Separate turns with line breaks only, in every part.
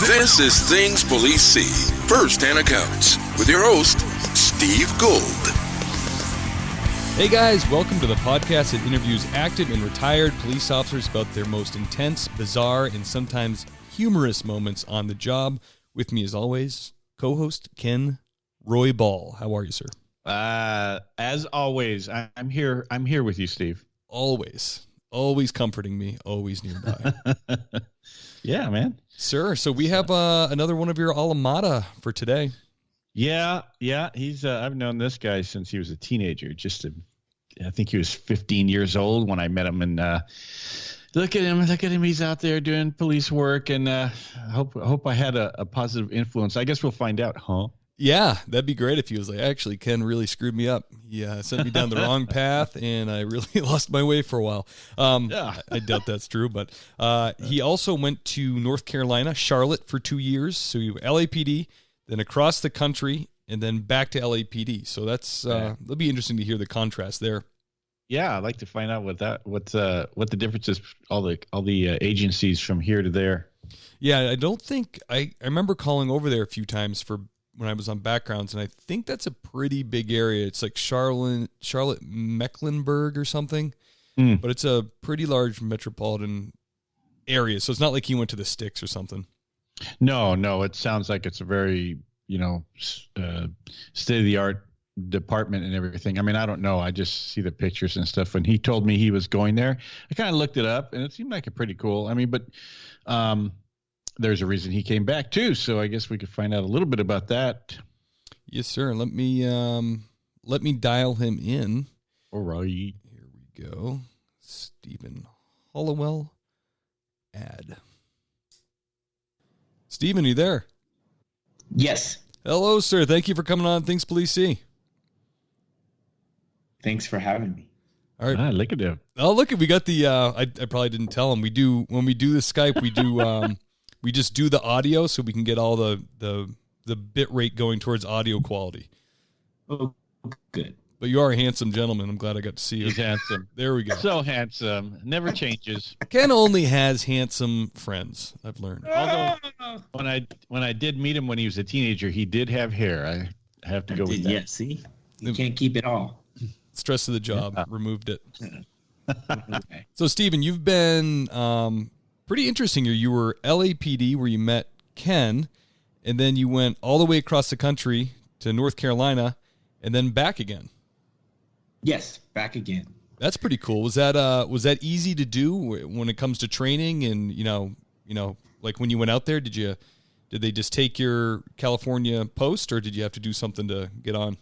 This is Things Police See, First-Hand Accounts, with your host, Steve Gold.
Hey guys, welcome to the podcast that interviews active and retired police officers about their most intense, bizarre, and sometimes humorous moments on the job. With me, as always, co-host Ken Roy Ball. How are you, sir?
As always, I'm here with you, Steve.
Always comforting me, always nearby.
Yeah, man.
Sir, so we have another one of your alma mater for today.
Yeah. He's I've known this guy since he was a teenager. I think he was 15 years old when I met him, and look at him. He's out there doing police work, and I hope I had a positive influence. I guess we'll find out, huh?
Yeah, that'd be great if he was like, actually, Ken really screwed me up. He sent me down the wrong path, and I really lost my way for a while. I doubt that's true, but he also went to North Carolina, Charlotte, for 2 years. So he LAPD, then across the country, and then back to LAPD. So that'll be interesting to hear the contrast there.
Yeah, I'd like to find out what the difference is. All the agencies from here to there.
Yeah, I remember calling over there a few times for when I was on backgrounds, and I think that's a pretty big area. It's like Charlotte Mecklenburg or something, but it's a pretty large metropolitan area. So it's not like he went to the sticks or something.
No, it sounds like it's a very, state-of-the-art department and everything. I mean, I don't know. I just see the pictures and stuff. When he told me he was going there, I kind of looked it up, and it seemed like a pretty cool. I mean, but there's a reason he came back too, so I guess we could find out a little bit about that.
Yes, sir. Let me dial him in.
All right.
Here we go. Steven Hollowell ad. Steven, are you there?
Yes.
Hello, sir. Thank you for coming on Things Police See.
Thanks for having me.
All right.
Look at him.
Oh, look, we got the I probably didn't tell him. When we do the Skype, we do we just do the audio so we can get all the bit rate going towards audio quality.
Oh, good.
But you are a handsome gentleman. I'm glad I got to see you.
He's handsome.
There we go.
So handsome. Never changes.
Ken only has handsome friends, I've learned.
Although when I did meet him when he was a teenager, he did have hair. I have to go with that.
Yeah, see? You can't keep it all.
Stress of the job removed it.
Okay.
So, Steven, you've been pretty interesting here. You were LAPD where you met Ken, and then you went all the way across the country to North Carolina, and then back again.
Yes, back again.
That's pretty cool. Was that easy to do when it comes to training? And like when you went out there, did they just take your California post, or did you have to do something to get on?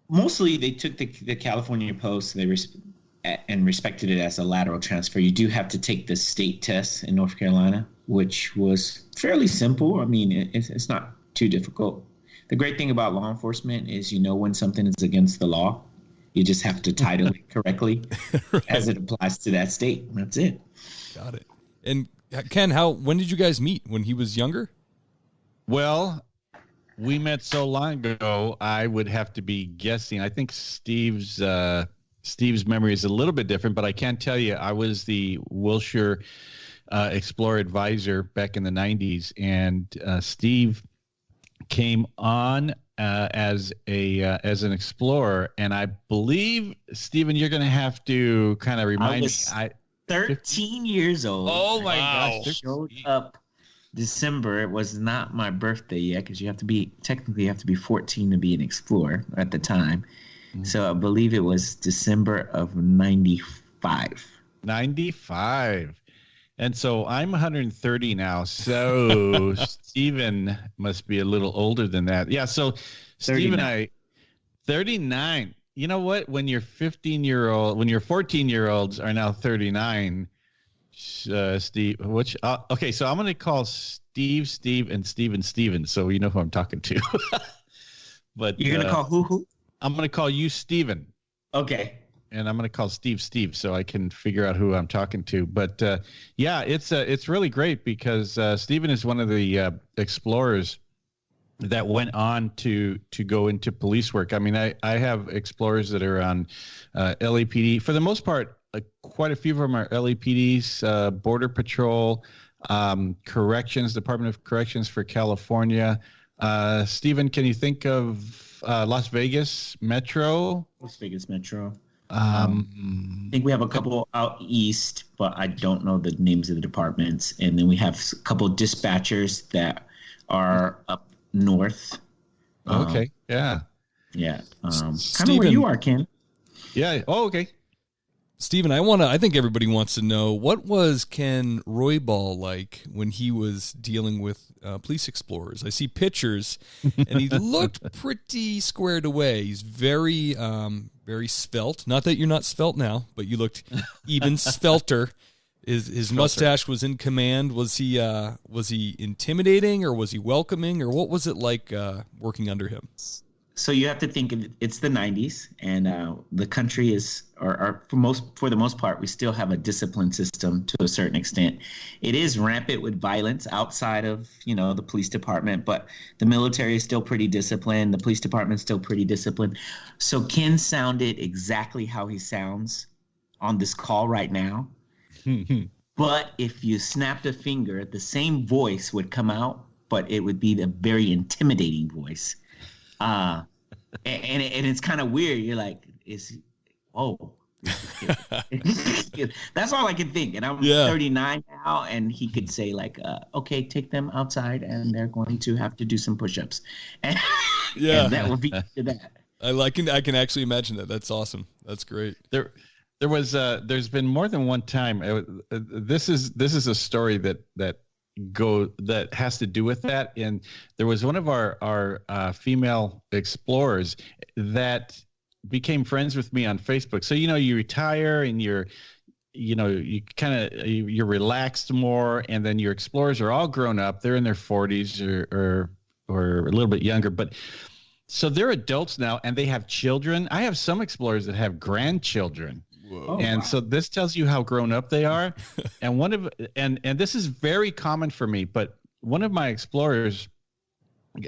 Mostly they took the California post and respected it as a lateral transfer. You do have to take the state test in North Carolina, which was fairly simple. I mean, it's not too difficult. The great thing about law enforcement is when something is against the law. You just have to title it correctly right, as it applies to that state. That's it.
Got it. And Ken, when did you guys meet? When he was younger?
Well, we met so long ago, I would have to be guessing. I think Steve's memory is a little bit different, but I can tell you I was the Wilshire Explorer advisor back in the 90s, and Steve came on as an explorer, and I believe, Steven, you're going to have to kind of remind me.
13 years old.
Oh my gosh!
I showed up December. It was not my birthday yet because you have to be 14 to be an explorer at the time. Mm-hmm. So I believe it was December of 95.
95. And so I'm 130 now. So Steven must be a little older than that. Yeah. So Steve and I, 39. You know what? When your 14-year-olds are now 39, Steve, okay. So I'm going to call Steve, and Steven. So you know who I'm talking to. But
you're going to call who?
I'm going to call you Steven.
Okay.
And I'm going to call Steve so I can figure out who I'm talking to. But it's really great because Steven is one of the explorers that went on to go into police work. I mean, I have explorers that are on LAPD. For the most part, quite a few of them are LAPDs, Border Patrol, Corrections, Department of Corrections for California. Steven, can you think of Las Vegas Metro?
Las Vegas Metro. I think we have a couple out east, but I don't know the names of the departments. And then we have a couple of dispatchers that are up north.
Okay. Yeah.
Yeah. Kind of where you are, Ken.
Yeah. Oh, okay.
Steven, I think everybody wants to know, what was Ken Roybal like when he was dealing with police explorers? I see pictures, and he looked pretty squared away. He's very, very svelte. Not that you're not svelte now, but you looked even svelter. His mustache was in command. Was he intimidating, or was he welcoming, or what was it like working under him?
So you have to think it's the 90s, and the country is, or for the most part, we still have a discipline system to a certain extent. It is rampant with violence outside of, the police department, but the military is still pretty disciplined. The police department is still pretty disciplined. So Ken sounded exactly how he sounds on this call right now. But if you snapped a finger, the same voice would come out, but it would be the very intimidating voice. And it's kind of weird. You're like, that's all I can think. And I'm 39 now, and he could say like, okay, take them outside, and they're going to have to do some push-ups. And that would be to that.
I can actually imagine that. That's awesome. That's great.
There's been more than one time. This is a story that has to do with that. And there was one of our female explorers that became friends with me on Facebook. So, you retire and you're relaxed more, and then your explorers are all grown up. They're in their 40s or a little bit younger, but so they're adults now, and they have children. I have some explorers that have grandchildren.
Whoa.
So this tells you how grown up they are. And this is very common for me, but one of my explorers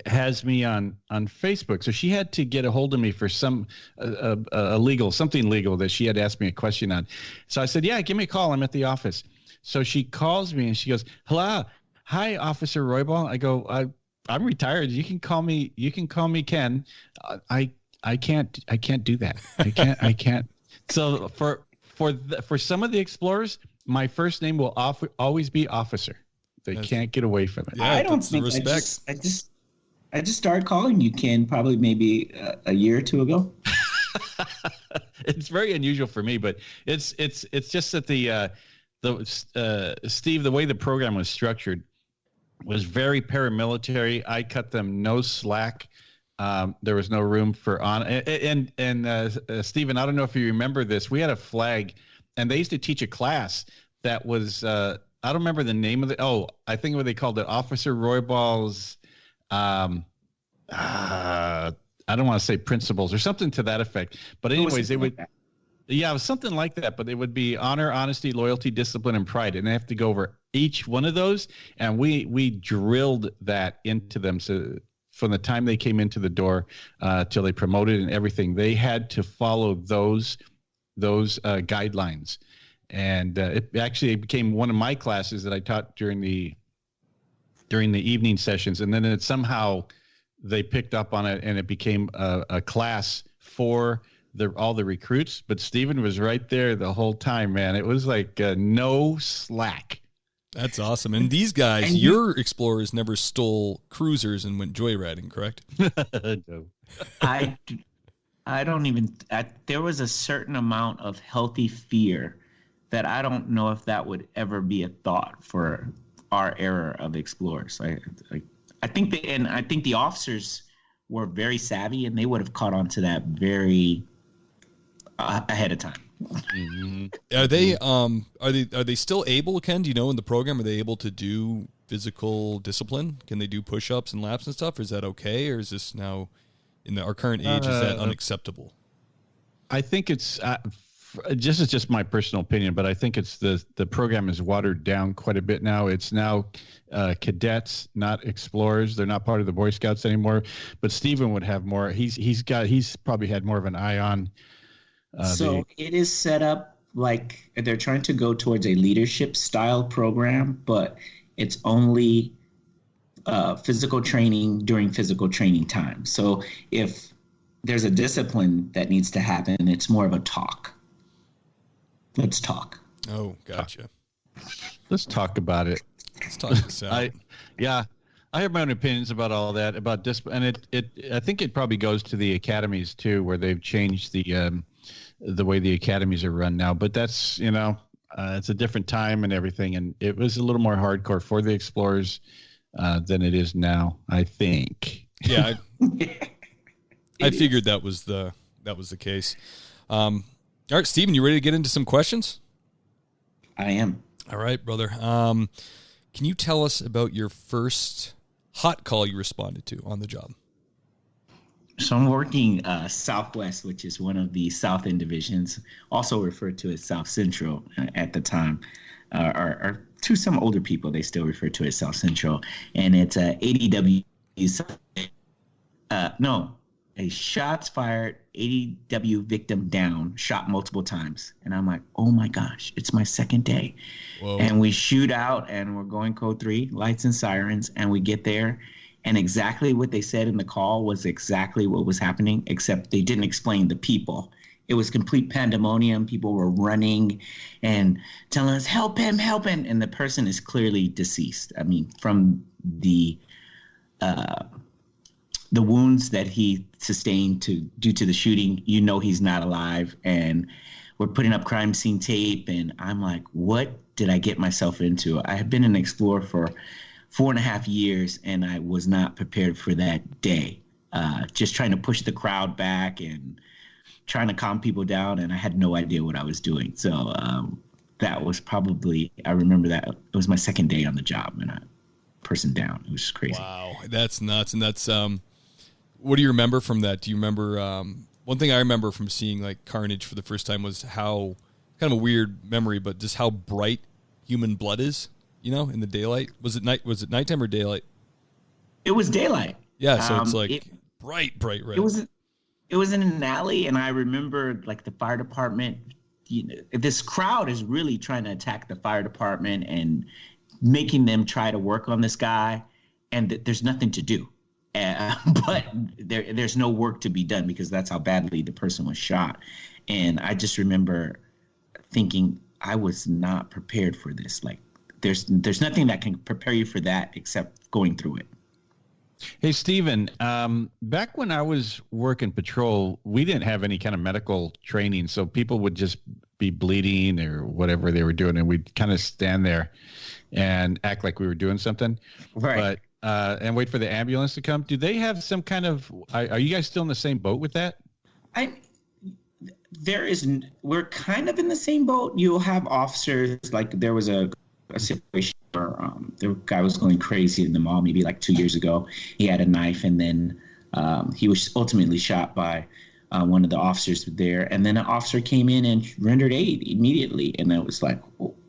has me on Facebook. So she had to get a hold of me for something legal that she had asked me a question on. So I said, yeah, give me a call. I'm at the office. So she calls me and she goes, hello. Hi, Officer Roybal. I go, I'm retired. You can call me Ken. I can't do that. I can't. So for some of the explorers, my first name will always be Officer. They can't get away from it.
Yeah, I don't think respect. I just started calling you Ken probably maybe a year or two ago.
It's very unusual for me, but it's just that Steve, the way the program was structured was very paramilitary. I cut them no slack. There was no room for Stephen, I don't know if you remember this. We had a flag, and they used to teach a class that was I don't remember the name of I think what they called it, Officer Roybal's I don't want to say principles or something to that effect. But anyways, it would it was something like that, but it would be honor, honesty, loyalty, discipline, and pride. And they have to go over each one of those, and we drilled that into them. So from the time they came into the door till they promoted and everything, they had to follow those guidelines. And it actually became one of my classes that I taught during the evening sessions. And then they picked up on it, and it became a class for all the recruits. But Steven was right there the whole time, man. It was like no slack.
That's awesome. And these guys, your explorers never stole cruisers and went joyriding, correct?
No.
I don't even. There was a certain amount of healthy fear that I don't know if that would ever be a thought for our era of explorers. I think the officers were very savvy, and they would have caught on to that very ahead of time.
Mm-hmm. Are they still able, Ken? Do you know in the program, are they able to do physical discipline? Can they do push-ups and laps and stuff? Or is that okay? Or is this now in our current age, is that unacceptable?
I think it's it's just my personal opinion, but I think it's the program is watered down quite a bit now. It's now cadets, not explorers. They're not part of the Boy Scouts anymore. But Steven would have more. He's probably had more of an eye on.
It is set up like they're trying to go towards a leadership style program, but It's only physical training during physical training time. So if there's a discipline that needs to happen, it's more of a talk. Let's talk.
Oh, gotcha.
Let's talk about it.
Let's talk this out.
I have my own opinions about all that, about discipline, and I think it probably goes to the academies too, where they've changed the way the academies are run now. But that's, it's a different time and everything, and it was a little more hardcore for the explorers than it is now, I think.
Yeah, I figured that was the case. All right, Steven, you ready to get into some questions?
I am.
All right, brother. Can you tell us about your first hot call you responded to on the job?
So I'm working Southwest, which is one of the South End divisions, also referred to as South Central at the time. Or to some older people, they still refer to it as South Central. And it's a a shots fired, ADW victim down, shot multiple times. And I'm like, oh my gosh, it's my second day.
Whoa.
And we shoot out and we're going code 3, lights and sirens. And we get there. And exactly what they said in the call was exactly what was happening, except they didn't explain the people. It was complete pandemonium. People were running and telling us, help him. And the person is clearly deceased. I mean, from the wounds that he sustained due to the shooting, he's not alive. And we're putting up crime scene tape. And I'm like, what did I get myself into? I have been an explorer for 4.5 years, and I was not prepared for that day. Just trying to push the crowd back and trying to calm people down, and I had no idea what I was doing. So that was probably, I remember that it was my second day on the job, and a person down. It was just crazy.
Wow, that's nuts. And that's what do you remember from that? Do you remember one thing I remember from seeing like carnage for the first time was how, kind of a weird memory, but just how bright human blood is, in the daylight. Was it nighttime or daylight? It was daylight. Yeah, so it's like bright red.
It was in an alley, and I remember like the fire department, this crowd is really trying to attack the fire department and making them try to work on this guy, and there's nothing to do. But there's no work to be done because that's how badly the person was shot. And I just remember thinking I was not prepared for this. Like there's nothing that can prepare you for that except going through it.
Hey, Steven, back when I was working patrol, we didn't have any kind of medical training. So people would just be bleeding or whatever they were doing. And we'd kind of stand there and act like we were doing something.
Right.
But, and wait for the ambulance to come. Do they have some kind of, are you guys still in the same boat with that?
We're kind of in the same boat. You'll have officers, like there was a situation where the guy was going crazy in the mall maybe like 2 years ago. He had a knife, and then he was ultimately shot by one of the officers there. And then an officer came in and rendered aid immediately. And it was like,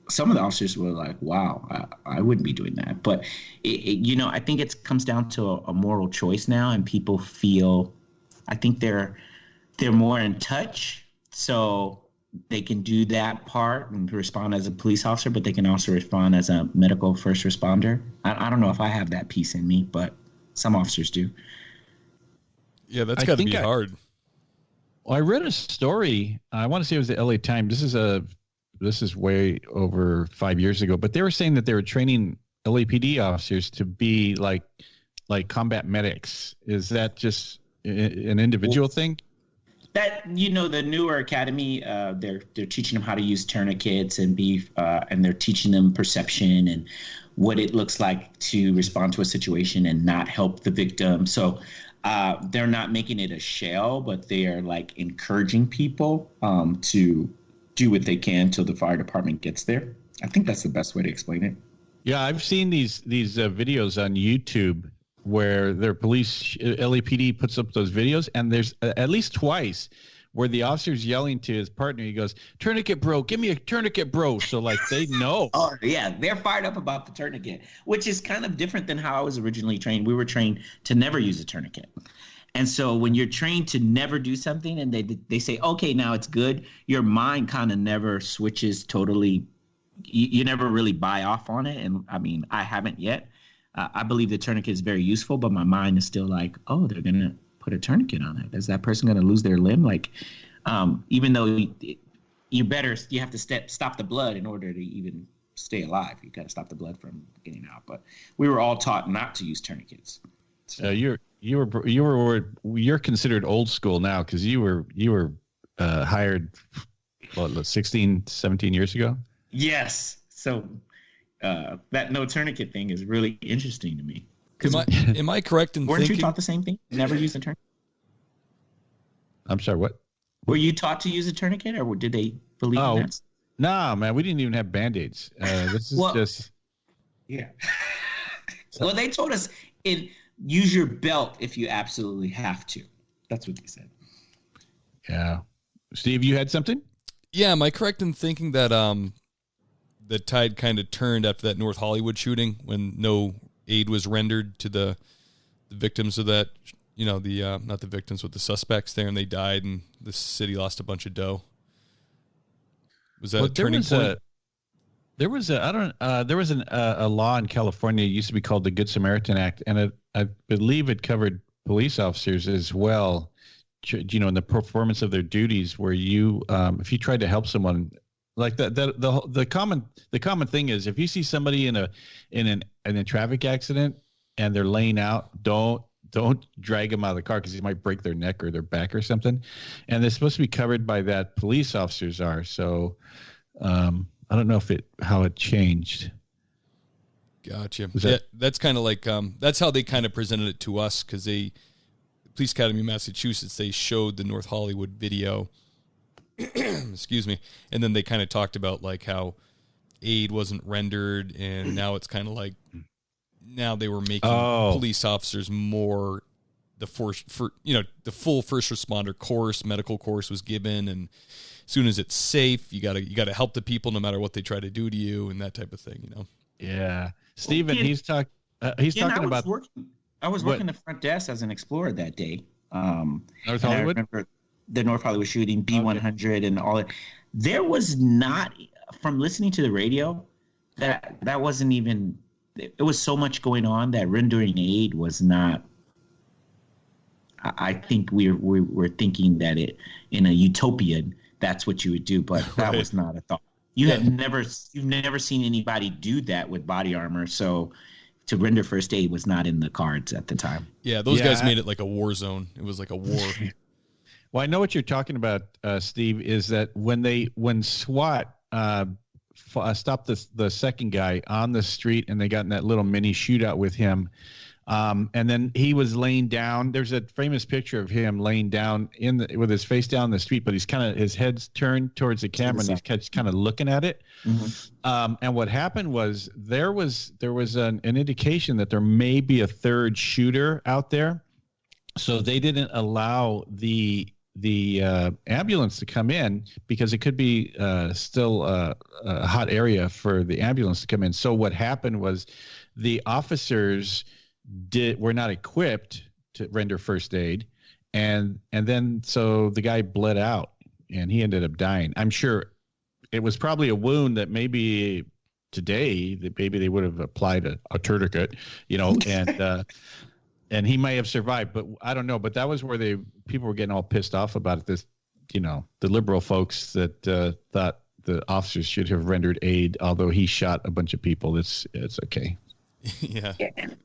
some of the officers were like, wow, I wouldn't be doing that. But, I think it comes down to a moral choice now, and people feel, I think they're more in touch. So they can do that part and respond as a police officer, but they can also respond as a medical first responder. I don't know if I have that piece in me, but some officers do.
Yeah, that's got to be hard.
Well, I read a story. I want to say it was the LA Times. This is way over 5 years ago, but they were saying that they were training LAPD officers to be like combat medics. Is that just an individual thing?
That, the newer academy, they're teaching them how to use tourniquets and they're teaching them perception and what it looks like to respond to a situation and not help the victim. So they're not making it a shell, but they are like encouraging people to do what they can till the fire department gets there. I think that's the best way to explain it.
Yeah, I've seen these videos on YouTube where their police, LAPD puts up those videos, and there's at least twice where the officer's yelling to his partner. He goes, "Tourniquet, bro, give me a tourniquet, bro." So like they know.
Oh yeah, they're fired up about the tourniquet, which is kind of different than how I was originally trained. We were trained to never use a tourniquet. And so when you're trained to never do something and they say, okay, now it's good, your mind kind of never switches totally you never really buy off on it. And I mean, I haven't yet. I believe the tourniquet is very useful, but my mind is still like, oh, they're going to put a tourniquet on it. Is that person going to lose their limb? Like, even though you have to stop the blood in order to even stay alive. You got to stop the blood from getting out. But we were all taught not to use tourniquets. So
you're considered old school now because you were hired 16, 17 years ago.
Yes. So that no tourniquet thing is really interesting to me.
Am I correct in
weren't
thinking?
you taught the same thing? Never use a tourniquet?
I'm sorry, what?
Were you taught to use a tourniquet, or did they believe in that?
No, man, we didn't even have Band-Aids. This is just...
Yeah. Well, they told us, use your belt if you absolutely have to. That's what they said.
Yeah. Steve, you had something?
Yeah, am I correct in thinking that the tide kind of turned after that North Hollywood shooting when no aid was rendered to the victims of that, not the victims, but the suspects there, and they died, and the city lost a bunch of dough? Was that a turning point?
There was a law in California. It used to be called the Good Samaritan Act, and I believe it covered police officers as well. In the performance of their duties, where you, if you tried to help someone, like the common thing is, if you see somebody in a traffic accident and they're laying out, don't drag them out of the car because they might break their neck or their back or something, and they're supposed to be covered by that. Police officers are. So I don't know how it changed.
Gotcha. That's kind of like that's how they kind of presented it to us, because Police Academy of Massachusetts, they showed the North Hollywood video, excuse me, and then they kind of talked about like how aid wasn't rendered, and now it's kind of like now they were making police officers more the full first responder course, medical course was given, and as soon as it's safe, you gotta help the people no matter what they try to do to you, and that type of thing,
Yeah, Steven, he's talking about.
I was working the front desk as an explorer that day.
North Hollywood?
I remember the North Hollywood shooting, B100 and all that. There was not, from listening to the radio, that wasn't even, it was so much going on that rendering aid was not, I think we were thinking that in a utopian, that's what you would do, but that was not a thought. You've never seen anybody do that with body armor, so to render first aid was not in the cards at the time.
Yeah, those guys made it like a war zone. It was like a war.
Well, I know what you're talking about, Steve, is that when SWAT stopped the second guy on the street and they got in that little mini shootout with him, and then he was laying down. There's a famous picture of him laying down with his face down the street, but his head's turned towards the camera and he's kind of looking at it. Mm-hmm. And what happened was there was an indication that there may be a third shooter out there, so they didn't allow the ambulance to come in because it could be still a hot area for the ambulance to come in. So what happened was the officers were not equipped to render first aid, and then so the guy bled out and he ended up dying. I'm sure it was probably a wound that maybe today that maybe they would have applied a tourniquet, and he may have survived, but I don't know. But that was where people were getting all pissed off about it. This, the liberal folks that thought the officers should have rendered aid, although he shot a bunch of people. It's okay.
Yeah,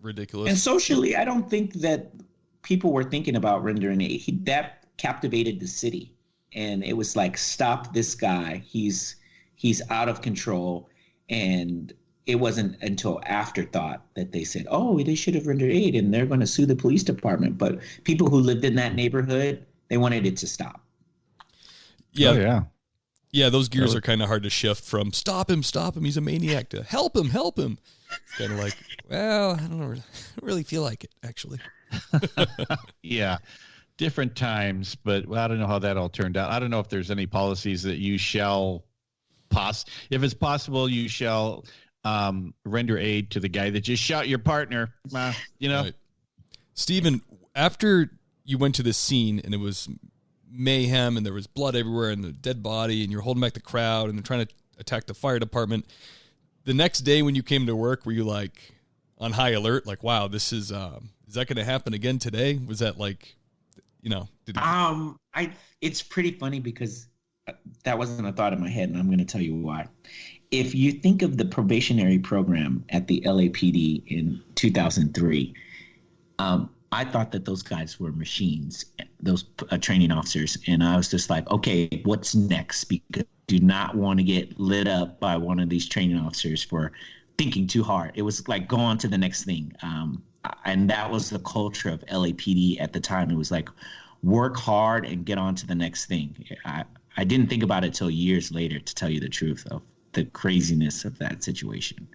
ridiculous.
And socially, I don't think that people were thinking about rendering aid. That captivated the city, and it was like, stop this guy. He's out of control. And it wasn't until afterthought that they said, oh, they should have rendered aid, and they're going to sue the police department. But people who lived in that neighborhood, they wanted it to stop.
Yeah.
Oh, yeah.
Yeah, those gears are kind of hard to shift from stop him, he's a maniac, to help him. It's kind of like, well, I don't really feel like it, actually.
Yeah, different times, but I don't know how that all turned out. I don't know if there's any policies that you shall if it's possible, you shall render aid to the guy that just shot your partner, Right.
Steven, after you went to this scene and it was mayhem and there was blood everywhere and the dead body and you're holding back the crowd and they're trying to attacked the fire department. The next day when you came to work, were you like on high alert? Like, wow, this is that going to happen again today? Was that like,
it's pretty funny because that wasn't a thought in my head, and I'm going to tell you why. If you think of the probationary program at the LAPD in 2003, I thought that those guys were machines, those training officers. And I was just like, okay, what's next? Because I do not want to get lit up by one of these training officers for thinking too hard. It was like, go on to the next thing. And that was the culture of LAPD at the time. It was like, work hard and get on to the next thing. I didn't think about it till years later, to tell you the truth, of the craziness of that situation.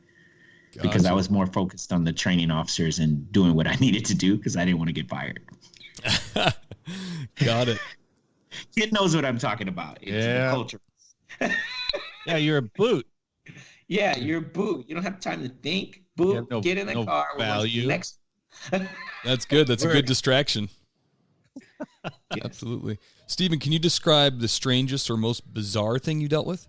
Gotcha. Because I was more focused on the training officers and doing what I needed to do because I didn't want to get fired.
Got it.
Kid knows what I'm talking about. It's the culture.
Yeah, you're a boot.
Yeah, you're a boot. You don't have time to think. Boot, get in the car.
Value.
Next.
That's good. That's a good distraction. Yes. Absolutely. Steven, can you describe the strangest or most bizarre thing you dealt with?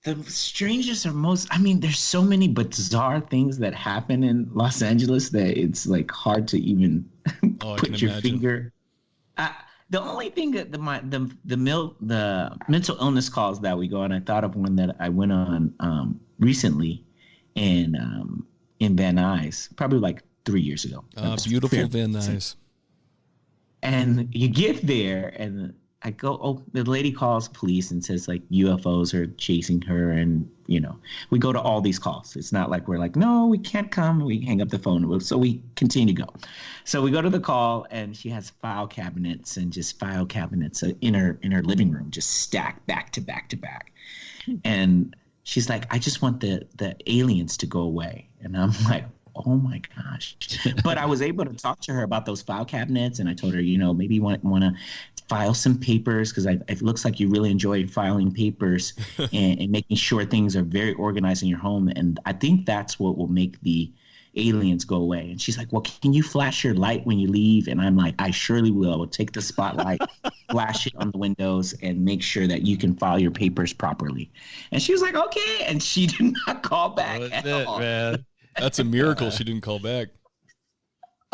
The strangest or most, there's so many bizarre things that happen in Los Angeles that it's like hard to even put your finger. The only thing that the mental illness calls that we go on, I thought of one that I went on recently in Van Nuys, probably like 3 years ago.
Beautiful Van Nuys.
And you get there and I go, the lady calls police and says like UFOs are chasing her. And, we go to all these calls. It's not like we're like, no, we can't come. We hang up the phone. So we continue to go. So we go to the call and she has file cabinets in her living room, just stacked back to back to back. And she's like, I just want the aliens to go away. And I'm like, oh my gosh. But I was able to talk to her about those file cabinets. And I told her, maybe you want to file some papers because it looks like you really enjoy filing papers and making sure things are very organized in your home. And I think that's what will make the aliens go away. And she's like, well, can you flash your light when you leave? And I'm like, I surely will. I will take the spotlight, flash it on the windows and make sure that you can file your papers properly. And she was like, okay. And she did not call back at all.
Man.
That's a miracle she didn't call back.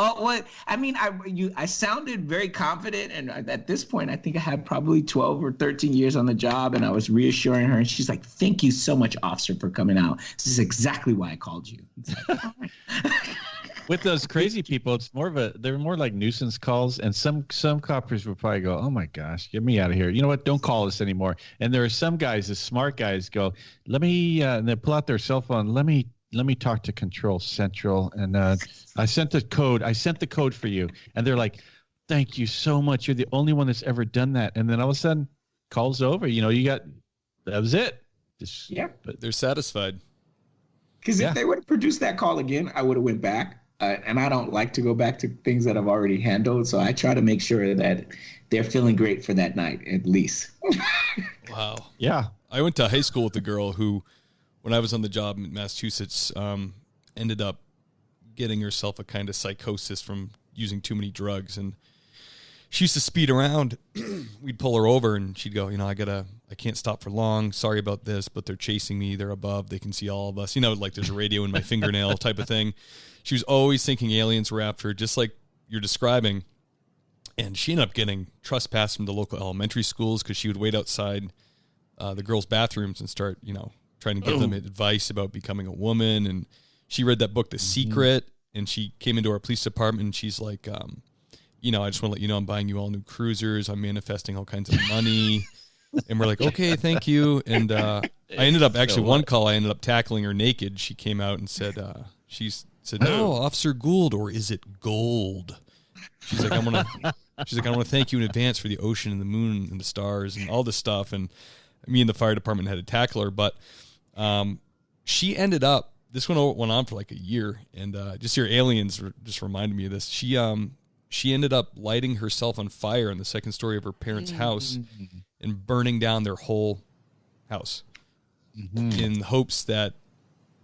Oh, what? I sounded very confident, and at this point, I think I had probably 12 or 13 years on the job, and I was reassuring her, and she's like, "Thank you so much, officer, for coming out. This is exactly why I called you."
With those crazy people, they're more like nuisance calls, and some coppers will probably go, "Oh my gosh, get me out of here! You know what? Don't call us anymore." And there are some guys, the smart guys, go, "Let me," and they pull out their cell phone. Let me talk to Control Central, and I sent the code for you. And they're like, thank you so much. You're the only one that's ever done that. And then all of a sudden, call's over. That was it.
But they're satisfied.
Because if they would have produced that call again, I would have went back. And I don't like to go back to things that I've already handled. So I try to make sure that they're feeling great for that night, at least.
Wow.
Yeah.
I went to high school with a girl who, when I was on the job in Massachusetts, ended up getting herself a kind of psychosis from using too many drugs. And she used to speed around. We'd pull her over and she'd go, I can't stop for long. Sorry about this, but they're chasing me. They're above. They can see all of us. Like there's a radio in my fingernail type of thing. She was always thinking aliens were after her, just like you're describing. And she ended up getting trespassed from the local elementary schools because she would wait outside the girls' bathrooms and start, trying to give them advice about becoming a woman. And she read that book, The Secret, and she came into our police department and she's like, I just want to let you know I'm buying you all new cruisers. I'm manifesting all kinds of money. And we're like, okay, thank you. And I ended up, one call, I ended up tackling her naked. She came out and said, no, Officer Gould, or is it gold? She's like, I want to thank you in advance for the ocean and the moon and the stars and all this stuff. And me and the fire department had to tackle her, but she ended up, this went on for like a year, and just your aliens just reminded me of this. She ended up lighting herself on fire in the second story of her parents' house and burning down their whole house in hopes that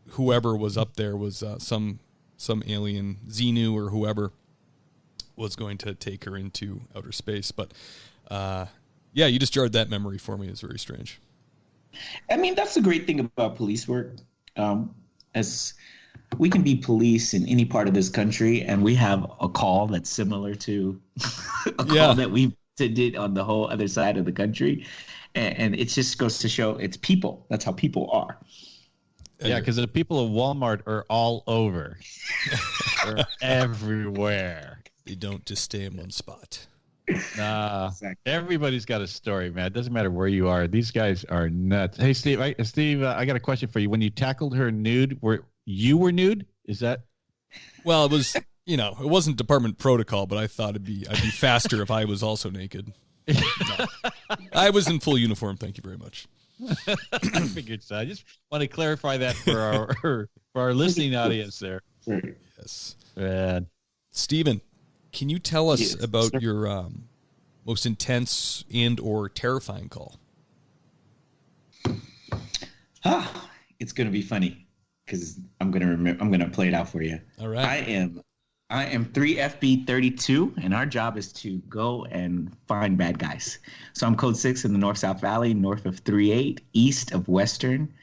whoever was up there was some alien, Xenu or whoever, was going to take her into outer space. But you just jarred that memory for me. It's very strange.
I mean, that's the great thing about police work. As we can be police in any part of this country, and we have a call that's similar to a call that we did on the whole other side of the country. And it just goes to show it's people. That's how people are.
Yeah, because the people of Walmart are all over. They're everywhere.
They don't just stay in one spot.
Nah, exactly. Everybody's got a story, man. It doesn't matter where you are. These guys are nuts. Hey, Steve, I got a question for you. When you tackled her nude, were nude? Is that?
Well, it was, it wasn't department protocol, but I thought I'd be faster if I was also naked. No. I was in full uniform. Thank you very much.
I figured so. I just want to clarify that for our listening audience there.
Yes.
Steven,
can you tell us about your most intense and or terrifying call?
It's going to be funny because I'm going to play it out for you.
All right.
I am 3FB32, and our job is to go and find bad guys. So I'm Code 6 in the North-South Valley, north of 38, east of Western.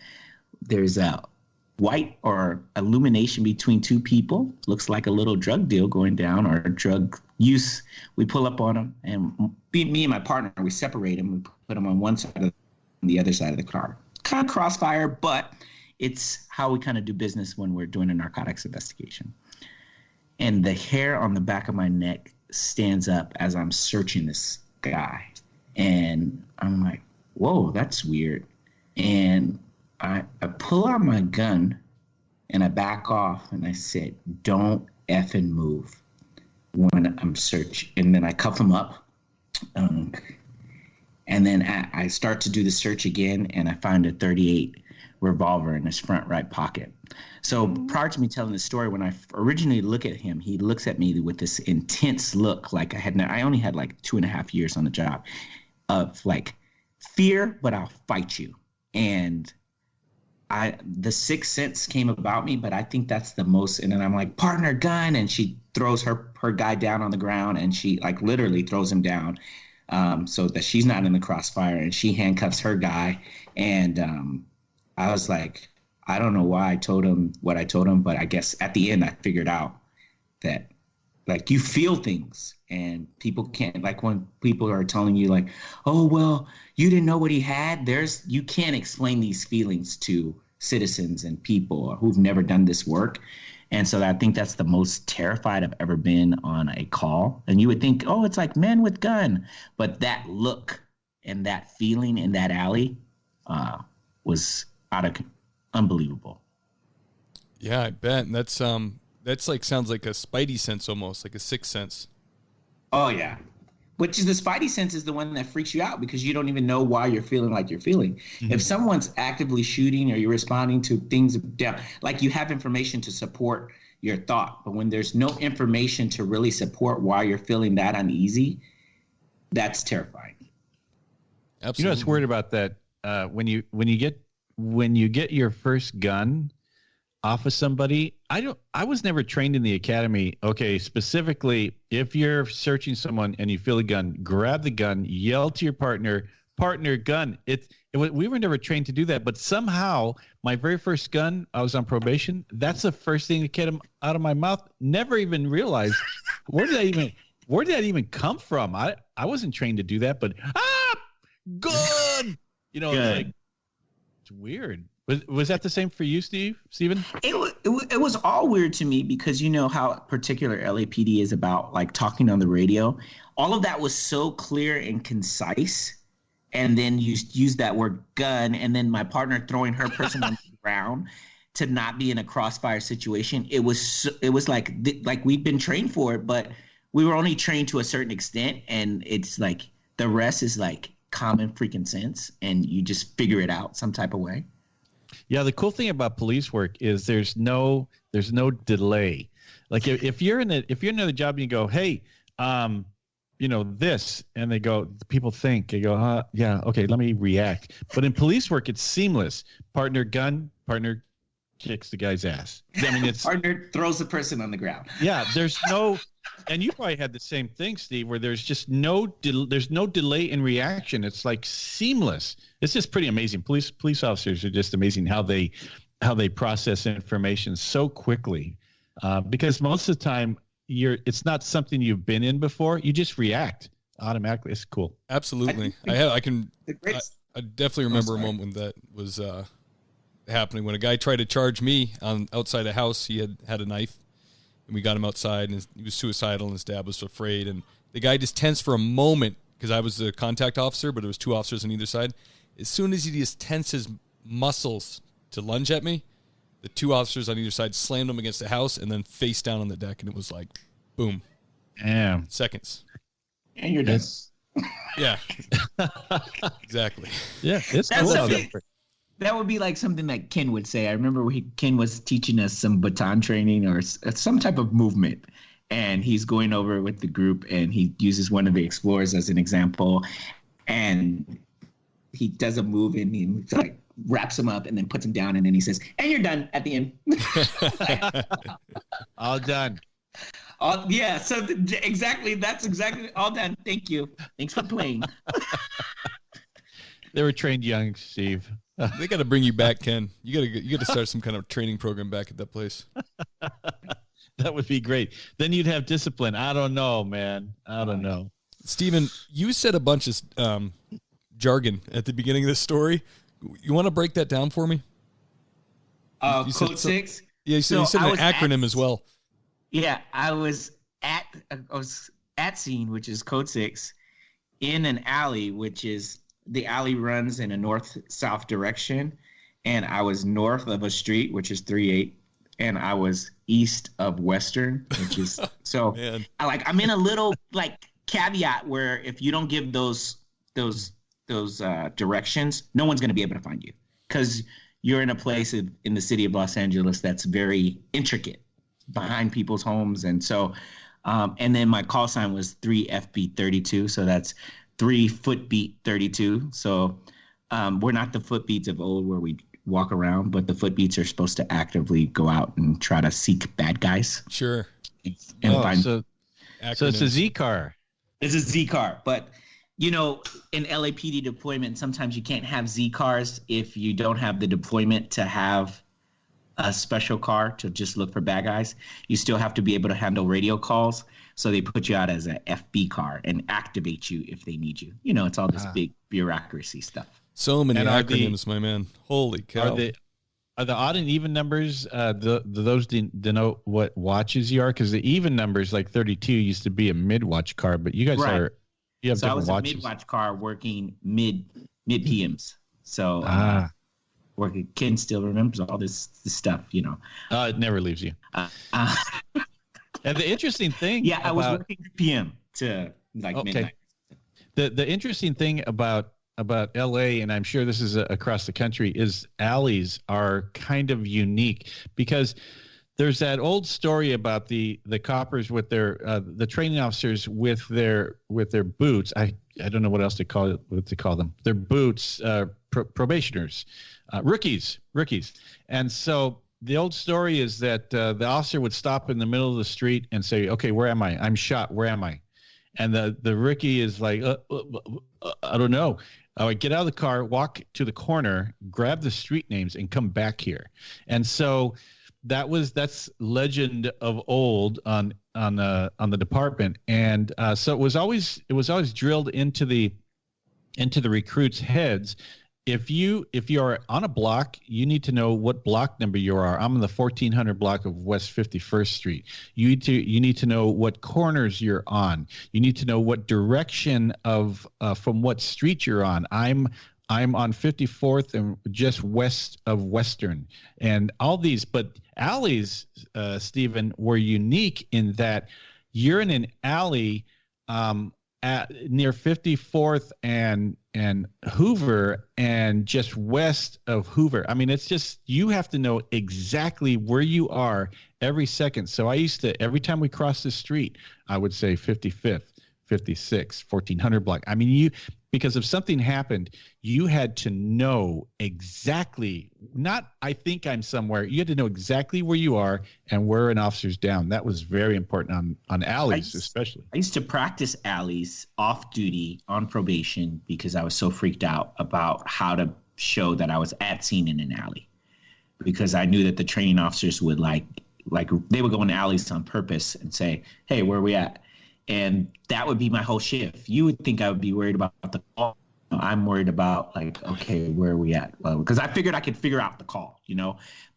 There's a white or illumination between two people. Looks like a little drug deal going down or drug use. We pull up on them, and me and my partner, we separate them. We put them on one side of the other side of the car. Kind of crossfire, but it's how we kind of do business when we're doing a narcotics investigation. And the hair on the back of my neck stands up as I'm searching this guy. And I'm like, whoa, that's weird. And I pull out my gun and I back off and I said, don't effing move when I'm searching. And then I cuff him up. And then I start to do the search again, and I find a .38 revolver in his front right pocket. So prior to me telling the story, when I originally look at him, he looks at me with this intense look, like I only had like 2.5 years on the job, of like fear, but I'll fight you. And the sixth sense came about me, but I think that's the most. And then I'm like, partner, gun, and she throws her guy down on the ground, and she like literally throws him down, so that she's not in the crossfire, and she handcuffs her guy. And I was like, I don't know why I told him what I told him, but I guess at the end I figured out that like you feel things, and people can't, like when people are telling you like, oh, well, you didn't know what he had. You can't explain these feelings to citizens and people who've never done this work. And so I think that's the most terrified I've ever been on a call. And you would think, oh, it's like men with gun. But that look and that feeling in that alley was unbelievable.
Yeah, I bet. And that's like sounds like a spidey sense almost, like a sixth sense.
Oh, yeah. Which is the spidey sense is the one that freaks you out because you don't even know why you're feeling like you're feeling. Mm-hmm. If someone's actively shooting or you're responding to things down, like you have information to support your thought, but when there's no information to really support why you're feeling that uneasy, that's terrifying.
Absolutely. You know what's weird about that? When you get your first gun off of somebody, I was never trained in the academy. Okay, specifically, if you're searching someone and you feel a gun, grab the gun, yell to your partner, gun. We were never trained to do that, but somehow my very first gun, I was on probation. That's the first thing that came out of my mouth. Never even realized where did that even come from? I wasn't trained to do that, but gun. It's weird. Was that the same for you, Steven?
It was all weird to me because you know how particular LAPD is about like talking on the radio. All of that was so clear and concise, and then you use that word gun, and then my partner throwing her person on the ground to not be in a crossfire situation. It was like we've been trained for it, but we were only trained to a certain extent, and it's like the rest is like common freaking sense, and you just figure it out some type of way.
Yeah, the cool thing about police work is there's no delay. Like if you're in another job and you go, hey, this, and they go, people think, they go, yeah, okay, let me react. But in police work, it's seamless. Partner gun, partner kicks the guy's ass. I mean, it's
partner throws the person on the ground.
Yeah, there's no, and you probably had the same thing, Steve, where there's just there's no delay in reaction. It's like seamless. It's just pretty amazing. Police officers are just amazing how they process information so quickly, because most of the time it's not something you've been in before. You just react automatically. It's cool.
Absolutely. I definitely remember a moment when that was happening, when a guy tried to charge me outside a house. He had a knife, and we got him outside, and he was suicidal, and his dad was afraid. And the guy just tensed for a moment, because I was the contact officer, but there was 2 officers on either side. As soon as he just tensed his muscles to lunge at me, the 2 officers on either side slammed him against the house and then face down on the deck, and it was like, boom.
Damn.
Seconds.
And you're done.
Yeah. Exactly.
Yeah, it's
That's
cool.
That would be like something that Ken would say. I remember Ken was teaching us some baton training or some type of movement, and he's going over with the group, and he uses one of the explorers as an example, and he does a move, and he like wraps him up and then puts him down, and then he says, "And you're done" at the end.
All done.
Yeah. So exactly, that's exactly all done. Thank you. Thanks for playing.
They were trained young, Steve.
They got to bring you back, Ken. You got to start some kind of training program back at that place.
That would be great. Then you'd have discipline. I don't know, man. I don't know.
Steven, you said a bunch of jargon at the beginning of this story. You want to break that down for me?
Code 6.
Yeah, you said an acronym as well.
Yeah, I was at scene, which is code 6, in an alley, which is the alley runs in a north-south direction, and I was north of a street, which is 38, and I was east of Western, which is so. Man. I'm in a little caveat where if you don't give those directions, no one's going to be able to find you, because you're in a place in the city of Los Angeles that's very intricate behind people's homes, and so and then my call sign was 3FB32, so that's 3 footbeat 32. So we're not the footbeats of old where we walk around, but the footbeats are supposed to actively go out and try to seek bad guys.
Sure.
And find.
So it's a Z car.
It's a Z car, but in LAPD deployment, sometimes you can't have Z cars if you don't have the deployment to have a special car to just look for bad guys. You still have to be able to handle radio calls. So they put you out as an FB car and activate you if they need you. It's all this big bureaucracy stuff.
So many acronyms, my man. Holy cow.
Are the odd and even numbers, those denote what watches you are? Because the even numbers, like 32, used to be a mid-watch car, but you guys you have different watches. So I was a mid-watch
car working mid PMs. So working. Ken still remembers all this stuff,
It never leaves you. And the interesting thing,
I was working PM to midnight.
The interesting thing about LA, and I'm sure this is across the country, is alleys are kind of unique, because there's that old story about the coppers with their the training officers with their boots. I don't know what else to call them. Their boots, probationers, rookies, and so. The old story is that the officer would stop in the middle of the street and say, "Okay, where am I? I'm shot. Where am I?" And the rookie is like, "I don't know." I would get out of the car, walk to the corner, grab the street names, and come back here. And so that's legend of old on the department. And so it was always drilled into the recruits' heads. If you are on a block, you need to know what block number you are. I'm in the 1400 block of West 51st Street. You need to know what corners you're on. You need to know what direction of from what street you're on. I'm on 54th and just west of Western, and all these. But alleys, Stephen, were unique in that you're in an alley near 54th and Hoover, and just west of Hoover. I mean, it's just, you have to know exactly where you are every second. So I used to, every time we crossed the street, I would say 55th, 56, 1400 block. I mean, because if something happened, you had to know exactly, not I think I'm somewhere. You had to know exactly where you are and where an officer's down. That was very important on alleys, especially.
I used to practice alleys off duty on probation because I was so freaked out about how to show that I was at scene in an alley, because I knew that the training officers would like they would go in alleys on purpose and say, hey, where are we at? And that would be my whole shift. You would think I would be worried about the call. I'm worried about like, okay, where are we at? Well, because I figured I could figure out the call,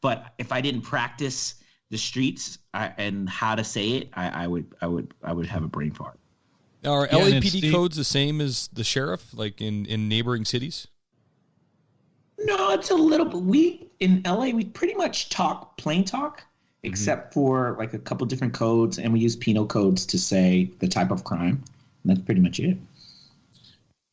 but if I didn't practice the streets and how to say it, I would have a brain fart.
Now, are LAPD codes the same as the sheriff, like in neighboring cities?
No, it's a little bit. In LA, we pretty much talk plain talk, except for like a couple different codes, and we use penal codes to say the type of crime. And that's pretty much it.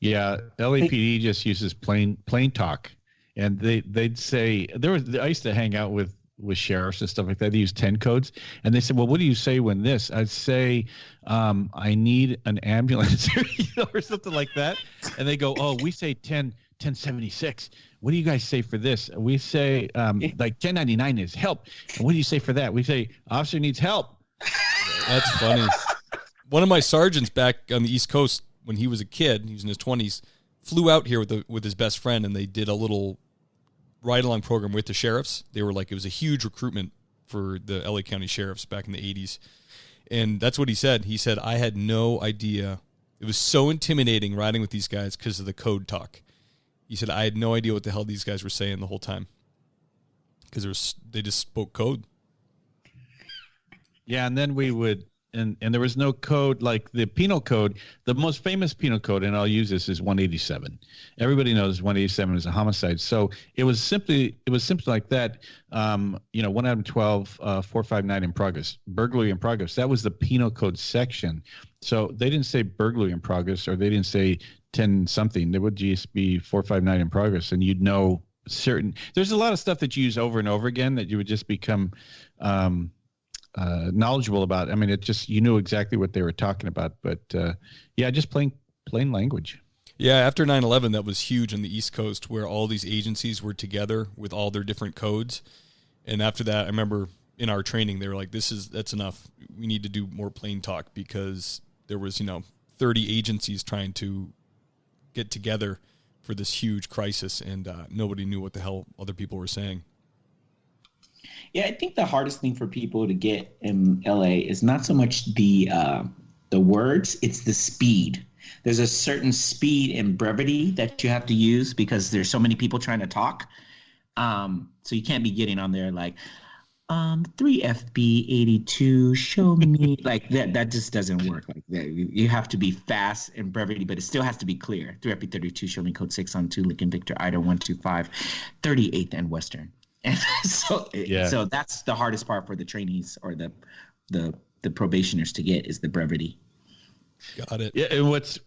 Yeah, LAPD just uses plain talk, and they'd say I used to hang out with sheriffs and stuff like that. They use 10 codes, and they said, well, what do you say when this? I'd say, I need an ambulance or something like that. And they go, oh, we say 1076. What do you guys say for this? We say like 1099 is help. And what do you say for that? We say officer needs help.
That's funny. One of my sergeants back on the East Coast, when he was a kid, he was in his 20s, flew out here with his best friend, and they did a little ride-along program with the sheriffs. They were like, it was a huge recruitment for the LA County sheriffs back in the 80s. And that's what he said. He said, I had no idea. It was so intimidating riding with these guys because of the code talk. He said, I had no idea what the hell these guys were saying the whole time because they just spoke code.
Yeah, and then we would, and there was no code like the penal code. The most famous penal code, and I'll use this, is 187. Everybody knows 187 is a homicide. So it was simply like that. 1 out of 12, 459 in progress, burglary in progress. That was the penal code section. So they didn't say burglary in progress, or they didn't say 10 something. There would just be 459 in progress, and you'd know certain. There's a lot of stuff that you use over and over again that you would just become knowledgeable about. I mean, it just, you knew exactly what they were talking about. But just plain language.
Yeah, after 9/11, that was huge on the East Coast, where all these agencies were together with all their different codes. And after that, I remember in our training, they were like, that's enough. We need to do more plain talk, because there was 30 agencies trying to get together for this huge crisis, and nobody knew what the hell other people were saying.
Yeah, I think the hardest thing for people to get in LA is not so much the words, it's the speed. There's a certain speed and brevity that you have to use because there's so many people trying to talk. So you can't be getting on there like, 3FB82, show me like that. That just doesn't work like that. You have to be fast and brevity, but it still has to be clear. 3FB32, show me code 6 on 2, Lincoln Victor, Ida 125, 38th and Western. And so that's the hardest part for the trainees or the probationers to get, is the brevity.
Got it.
Yeah, and what's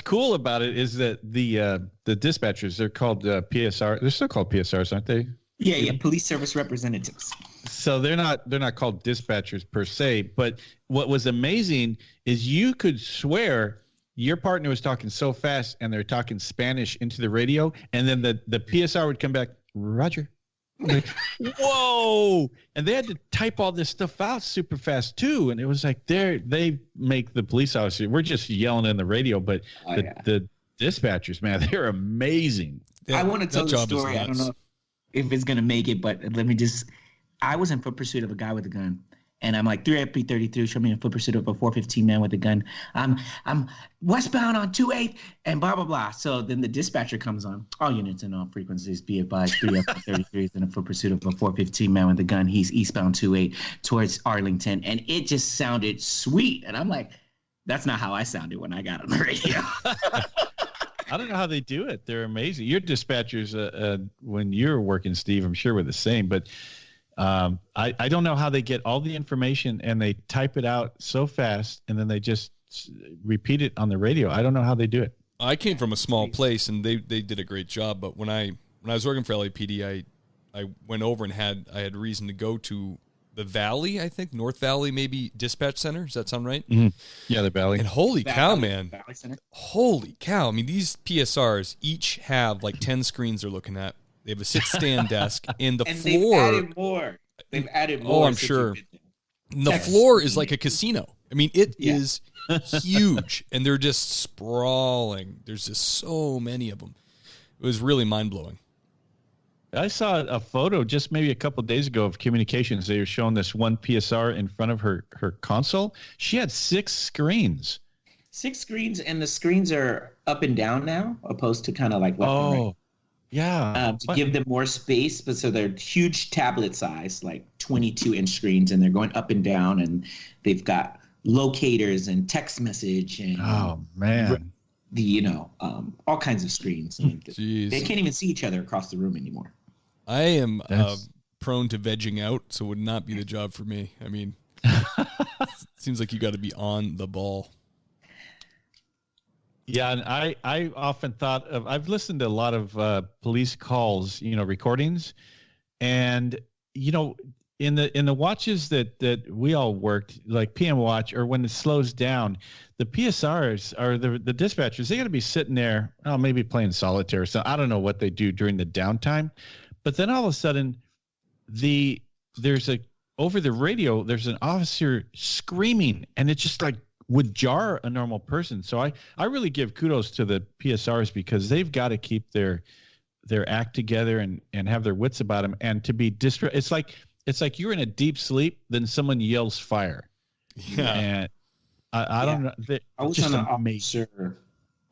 cool about it is that the dispatchers, they're called PSR. They're still called PSRs, aren't they?
Yeah, police service representatives.
So they're not called dispatchers per se, but what was amazing is you could swear your partner was talking so fast and they're talking Spanish into the radio, and then the PSR would come back, Roger. Like, whoa! And they had to type all this stuff out super fast too, and it was like they make the police officer. We're just yelling in the radio, but the dispatchers, man, they're amazing.
I want to tell the story. I don't know if it's gonna make it, but I was in foot pursuit of a guy with a gun, and I'm like 3FP33, show me in foot pursuit of a 415 man with a gun. I'm westbound on 28 and blah blah blah. So then the dispatcher comes on. All units and all frequencies be advised, 3FP33 is in a foot pursuit of a 415 man with a gun. He's eastbound 28 towards Arlington, and it just sounded sweet. And I'm like, that's not how I sounded when I got on the radio.
I don't know how they do it. They're amazing. Your dispatchers, when you're working, Steve, I'm sure were the same. But I don't know how they get all the information and they type it out so fast and then they just repeat it on the radio. I don't know how they do it.
I came from a small place and they did a great job. But when I was working for LAPD, I went over and I had reason to go to the Valley, I think, North Valley, maybe dispatch center. Does that sound right?
Mm-hmm. Yeah, the Valley.
And holy cow, man.
Valley Center.
Holy cow. I mean, these PSRs each have like 10 screens they're looking at. They have a sit-stand desk, and the floor.
They've added more. They've added more.
Oh, I'm sure. And the floor is like a casino. I mean, it is huge, and they're just sprawling. There's just so many of them. It was really mind-blowing.
I saw a photo just maybe a couple of days ago of communications. They were showing this one PSR in front of her console. She had 6 screens.
6 screens, and the screens are up and down now, opposed to kind of like left and right.
Yeah.
To give them more space, but so they're huge tablet size, like 22-inch screens, and they're going up and down, and they've got locators and text message and all kinds of screens.
Jeez.
They can't even see each other across the room anymore.
I am prone to vegging out, so it would not be the job for me. I mean, seems like you got to be on the ball.
Yeah, and I often thought of, I've listened to a lot of police calls, recordings, and in the watches that we all worked, like PM watch, or when it slows down, the PSRs or the dispatchers, they got to be sitting there, maybe playing solitaire. So I don't know what they do during the downtime, but then all of a sudden, over the radio, there's an officer screaming, and it's just like would jar a normal person. So I really give kudos to the PSRs, because they've got to keep their act together and have their wits about them, and to be it's like you're in a deep sleep, then someone yells fire.
Yeah.
And I don't know.
I was on an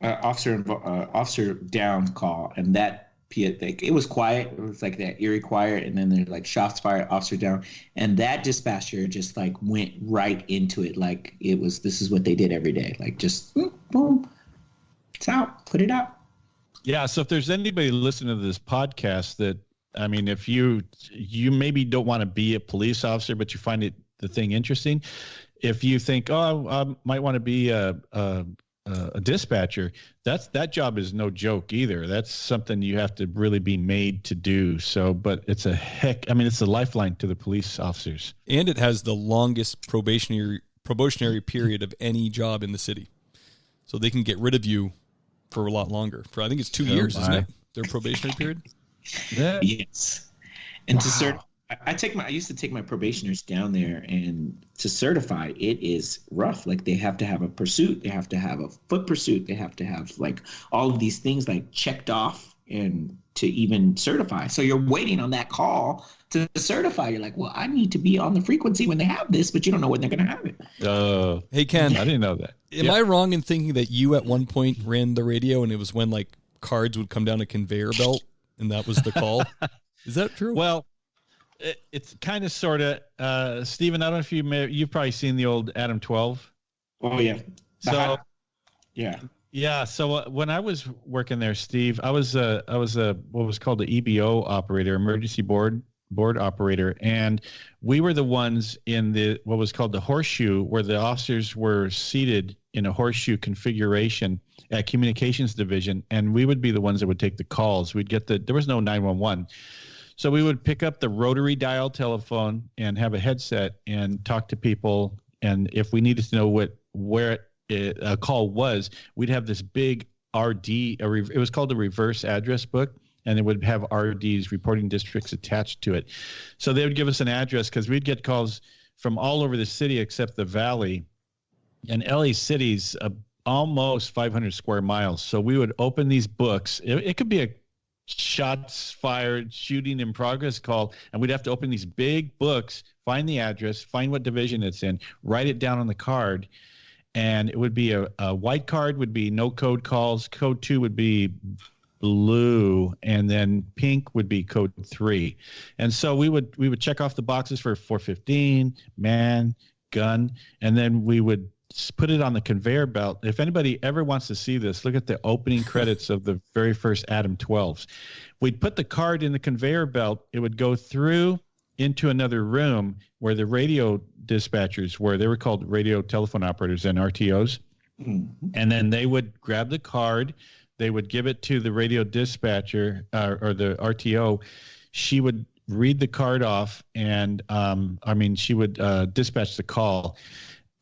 officer down call, and that it was quiet. It was like that eerie quiet, and then there's like shots fired, officer down, and that dispatcher just like went right into it, like this is what they did every day, like just boom, it's out, put it out.
Yeah. So if there's anybody listening to this podcast that, I mean, if you maybe don't want to be a police officer, but you find the thing interesting, if you think, I might want to be a dispatcher, that job is no joke either. That's something you have to really be made to do. So, but it's it's a lifeline to the police officers.
And it has the longest probationary period of any job in the city. So they can get rid of you for a lot longer. I think it's 2 years, isn't it? Their probationary period?
Yes. And I used to take my probationers down there, and to certify, it is rough. Like, they have to have a pursuit, they have to have a foot pursuit, they have to have like all of these things like checked off and to even certify. So you're waiting on that call to certify. You're like, well, I need to be on the frequency when they have this, but you don't know when they're going to have it.
Hey, Ken,
I didn't know that.
Am I wrong in thinking that you at one point ran the radio, and it was when like cards would come down a conveyor belt, and that was the call? Is that true?
Well, it's kind of sort of, Steven, I don't know if you've probably seen the old Adam 12.
Oh yeah.
So
yeah.
So when I was working there, Steve, I was a what was called the EBO operator, emergency board operator, and we were the ones in what was called the horseshoe, where the officers were seated in a horseshoe configuration at communications division, and we would be the ones that would take the calls. There was no 911. So we would pick up the rotary dial telephone and have a headset and talk to people. And if we needed to know where a call was, we'd have this big RD. It was called the reverse address book, and it would have RDs, reporting districts, attached to it. So they would give us an address, because we'd get calls from all over the city except the Valley. And LA City's almost 500 square miles. So we would open these books. It could be a shots fired, shooting in progress call, and we'd have to open these big books, find the address, find what division it's in, write it down on the card, and it would be a white card would be no code calls, code 2 would be blue, and then pink would be code 3. And so we would check off the boxes for 415, man, gun, and then we would put it on the conveyor belt. If anybody ever wants to see this, look at the opening credits of the very first Adam 12s. We'd put the card in the conveyor belt. It would go through into another room where the radio dispatchers were. They were called radio telephone operators and RTOs. Mm-hmm. And then they would grab the card. They would give it to the radio dispatcher or the RTO. She would read the card off, and she would dispatch the call.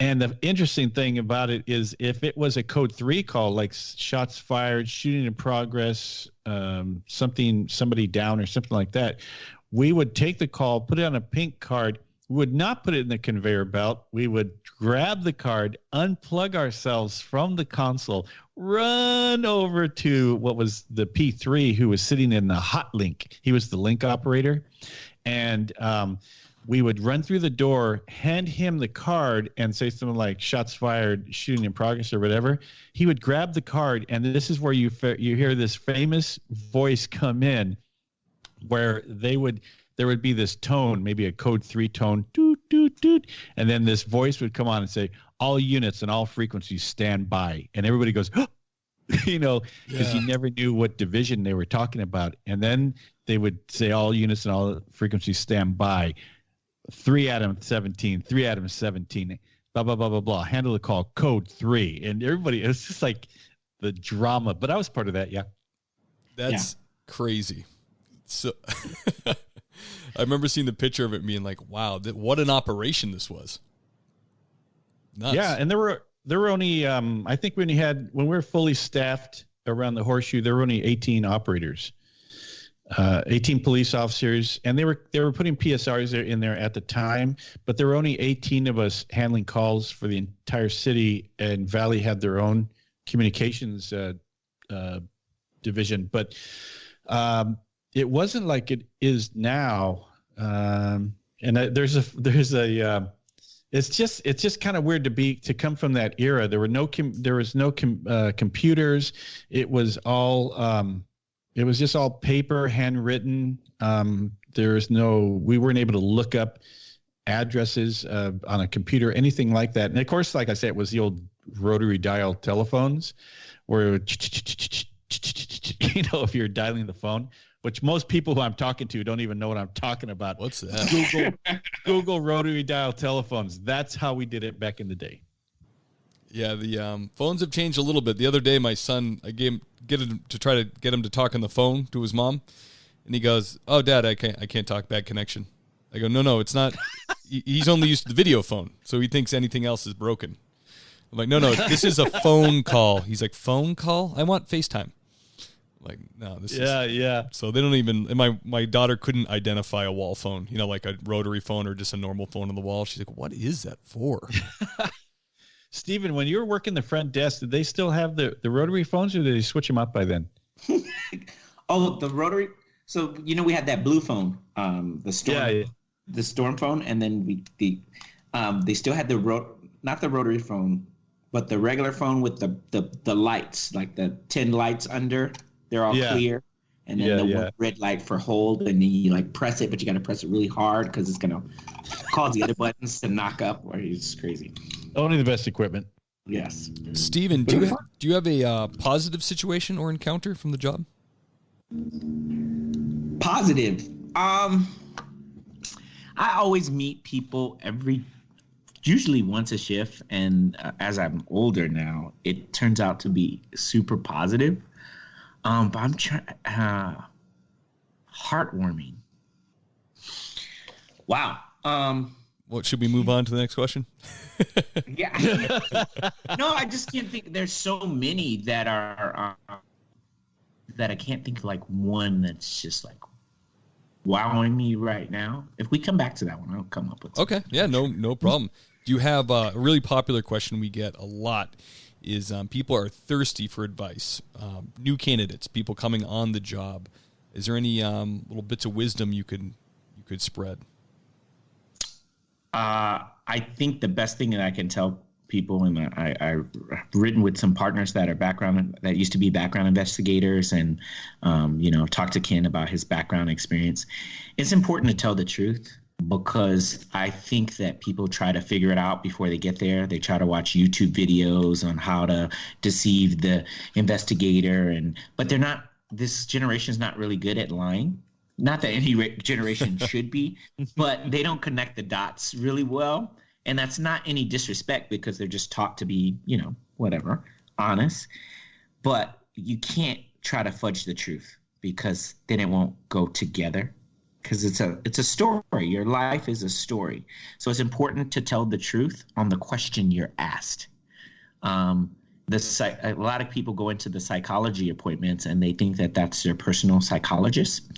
And the interesting thing about it is, if it was a code 3 call, like shots fired, shooting in progress, somebody down or something like that, we would take the call, put it on a pink card. We would not put it in the conveyor belt. We would grab the card, unplug ourselves from the console, run over to what was the P3, who was sitting in the hot link. He was the link operator. And we would run through the door, hand him the card, and say something like shots fired, shooting in progress, or whatever. He would grab the card, and this is where you hear this famous voice come in, where there would be this tone, maybe a code 3 tone, doot, doot, doot, and then this voice would come on and say, all units and all frequencies stand by. And everybody goes, oh! Because you never knew what division they were talking about. And then they would say all units and all frequencies stand by. 3 Adam 17, 3 Adam 17, blah, blah, blah, blah, blah. Handle the call, code 3. And everybody, it was just like the drama. But I was part of that, yeah.
That's crazy. So I remember seeing the picture of it being like, wow, what an operation this was. Nuts.
Yeah, and there were only I think when we were fully staffed around the Horseshoe, there were only 18 operators, 18 police officers, and they were putting PSRs in there at the time, but there were only 18 of us handling calls for the entire city, and Valley had their own communications division, but it wasn't like it is now. And there's a it's just kind of weird to come from that era. There was no computers. It was just all paper, handwritten. We weren't able to look up addresses on a computer, anything like that. And of course, like I said, it was the old rotary dial telephones where if you're dialing the phone, which most people who I'm talking to don't even know what I'm talking about.
What's that?
Google rotary dial telephones. That's how we did it back in the day.
Yeah, the phones have changed a little bit. The other day, my son, I try to get him to talk on the phone to his mom, and he goes, "Oh, Dad, I can't talk. Bad connection." I go, "No, it's not." He's only used to the video phone, so he thinks anything else is broken. I'm like, "No, this is a phone call." He's like, "Phone call? I want FaceTime." Like, no, this is...
Yeah.
So they don't even... And my daughter couldn't identify a wall phone, like a rotary phone or just a normal phone on the wall. She's like, what is that for?
Steven, when you were working the front desk, did they still have the rotary phones, or did they switch them up by then?
Oh, the rotary... So, we had that blue phone, the storm phone, and then they still had not the rotary phone, but the regular phone with the lights, like the 10 lights under... They're all clear, and then one red light for hold, and then you press it, but you got to press it really hard because it's gonna cause the other buttons to knock up, or it's crazy.
Only the best equipment.
Yes.
Steven, do you have a positive situation or encounter from the job?
Positive. I always meet people usually once a shift, and as I'm older now, it turns out to be super positive. But I'm trying. Heartwarming. Wow.
What, should we move on to the next question?
Yeah. No, I just can't think. There's so many that are that I can't think of one that's just wowing me right now. If we come back to that one, I'll come up with something.
Okay. Yeah. No problem. Do you have a really popular question we get a lot? Is people are thirsty for advice, new candidates, people coming on the job. Is there any little bits of wisdom you could spread?
I think the best thing that I can tell people, and I've written with some partners that used to be background investigators, and talked to Ken about his background experience. It's important to tell the truth, because I think that people try to figure it out before they get there. They try to watch YouTube videos on how to deceive the investigator, but they're not. This generation is not really good at lying. Not that any generation should be, but they don't connect the dots really well. And that's not any disrespect, because they're just taught to be, whatever, honest. But you can't try to fudge the truth, because then it won't go together. because it's a story. Your life is a story. So it's important to tell the truth on the question you're asked. A lot of people go into the psychology appointments and they think that that's their personal psychologist.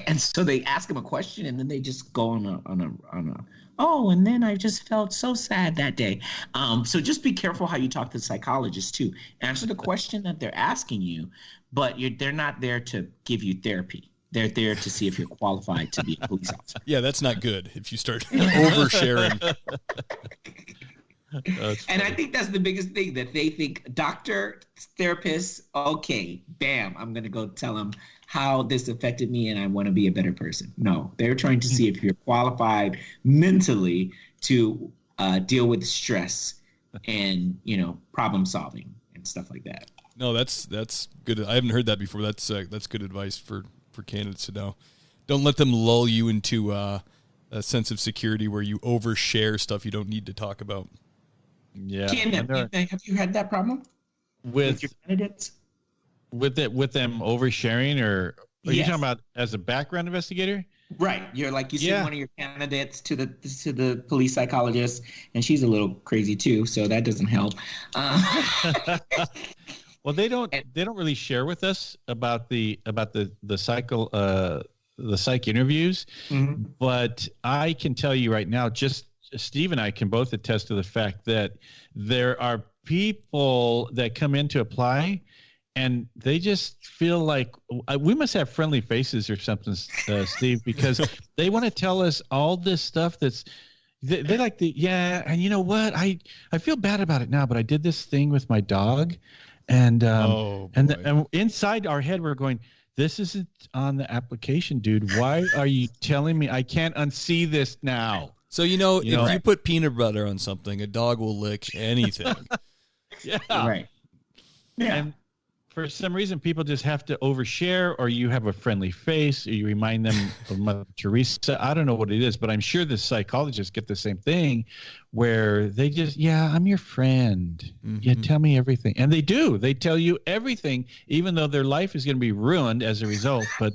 And so they ask them a question and then they just go on a oh, and then I just felt so sad that day. So just be careful how you talk to the psychologist too. Answer the question that they're asking you, but they're not there to give you therapy. They're there to see if you're qualified to be a police officer.
Yeah, that's not good if you start oversharing.
And I think that's the biggest thing, that they think doctor, therapist, okay, bam, I'm going to go tell them how this affected me and I want to be a better person. No, they're trying to see if you're qualified mentally to deal with stress and, problem solving and stuff like that.
No, that's good. I haven't heard that before. That's good advice for candidates to know. Don't let them lull you into a sense of security where you overshare stuff you don't need to talk about.
Yeah.
Have you had that problem with your candidates?
With them oversharing, or are you talking about as a background investigator?
Right. You're like, you send one of your candidates to the police psychologist, and she's a little crazy too, so that doesn't help.
Well, they don't really share with us about the psych interviews, but I can tell you right now, just Steve and I can both attest to the fact that there are people that come in to apply and they just feel like we must have friendly faces or something, Steve, because they want to tell us all this stuff that's they like and you know what, I feel bad about it now, but I did this thing with my dog, and and inside our head we're going, this isn't on the application, dude. Why are you telling me I can't unsee this now?
So, if you put peanut butter on something, a dog will lick anything.
Yeah.
Right. Yeah.
And for some reason, people just have to overshare, or you have a friendly face, or you remind them of Mother Teresa. I don't know what it is, but I'm sure the psychologists get the same thing, where they just, I'm your friend. Mm-hmm. Yeah, tell me everything. And they do. They tell you everything, even though their life is going to be ruined as a result, but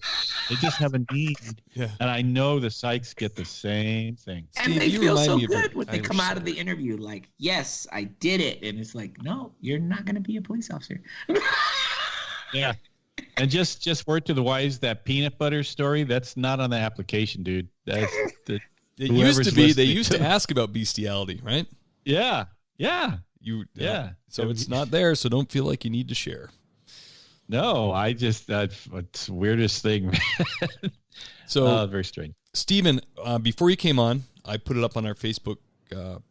they just have a need. Yeah. And I know the psychs get the same thing.
And
Steve,
they feel so good when they come out of the interview like, yes, I did it. And it's like, no, you're not going to be a police officer.
Yeah. And just word to the wise, that peanut butter story, that's not on the application, dude. That's
it used to be. They used to ask about bestiality, right?
Yeah. Yeah.
So it's not there, so don't feel like you need to share.
No, it's the weirdest thing.
So
very strange.
Steven, before you came on, I put it up on our Facebook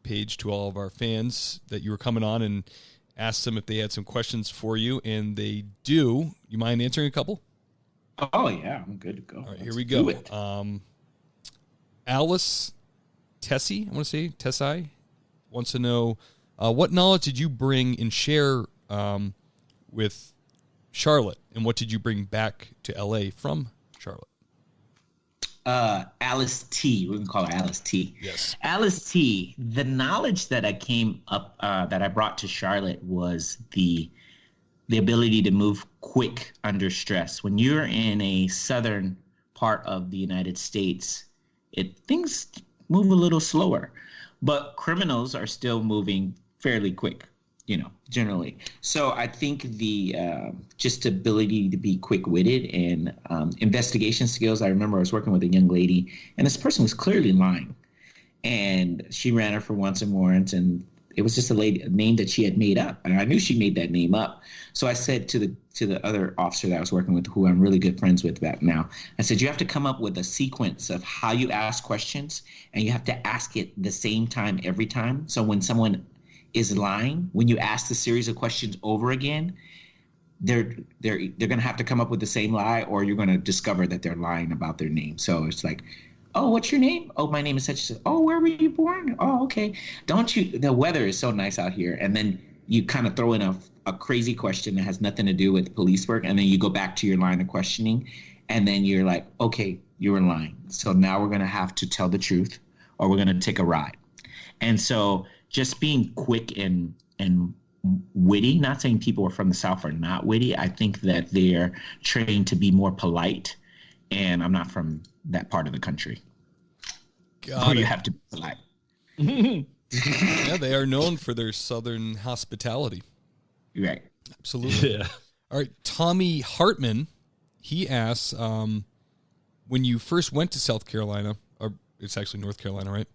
page to all of our fans that you were coming on, and asked them if they had some questions for you, and they do. You mind answering a couple?
Oh, yeah. I'm good to go.
All right, here we go. Alice Tessie, I want to say, Tessie, wants to know, what knowledge did you bring and share with Charlotte, and what did you bring back to L.A. from Charlotte?
Alice T. We can call her Alice T.
Yes.
Alice T. The knowledge that I came up, that I brought to Charlotte was the ability to move quick under stress. When you're in a southern part of the United States, things move a little slower, but criminals are still moving fairly quick, generally. So I think the just ability to be quick-witted and investigation skills. I remember I was working with a young lady, and this person was clearly lying, and she ran her for wants and warrants, and it was just a name that she had made up, and I knew she made that name up. So I said to the other officer that I was working with, who I'm really good friends with about now, I said, you have to come up with a sequence of how you ask questions, and you have to ask it the same time every time. So when someone is lying, when you ask the series of questions over again, they're going to have to come up with the same lie, or you're going to discover that they're lying about their name. So it's like, oh, what's your name? Oh, my name is such and such. Oh, where were you born? Oh, okay. The weather is so nice out here. And then you kind of throw in a crazy question that has nothing to do with police work, and then you go back to your line of questioning, and then you're like, okay, you were lying. So now we're going to have to tell the truth, or we're going to take a ride. And so just being quick and witty, not saying people are from the South are not witty. I think that they're trained to be more polite and I'm not from that part of the country.
Got
You
it.
have to be polite.
Yeah, they are known for their southern hospitality.
Right.
Absolutely.
Yeah.
All right, Tommy Hartman, he asks, when you first went to South Carolina, or it's actually North Carolina, right?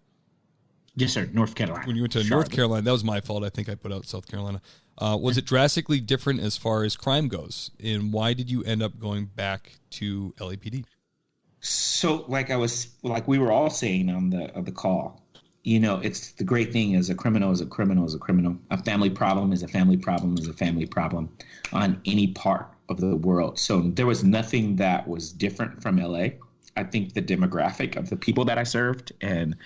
Yes, sir. North Carolina.
When you went to
Charlotte.
North Carolina, that was my fault. I think I put out South Carolina. Was it drastically different as far as crime goes? And why did you end up going back to LAPD?
So, like we were all saying on the call, you know, it's the great thing is a criminal is a criminal is a criminal. A family problem is a family problem is a family problem on any part of the world. So there was nothing that was different from LA. I think the demographic of the people that I served and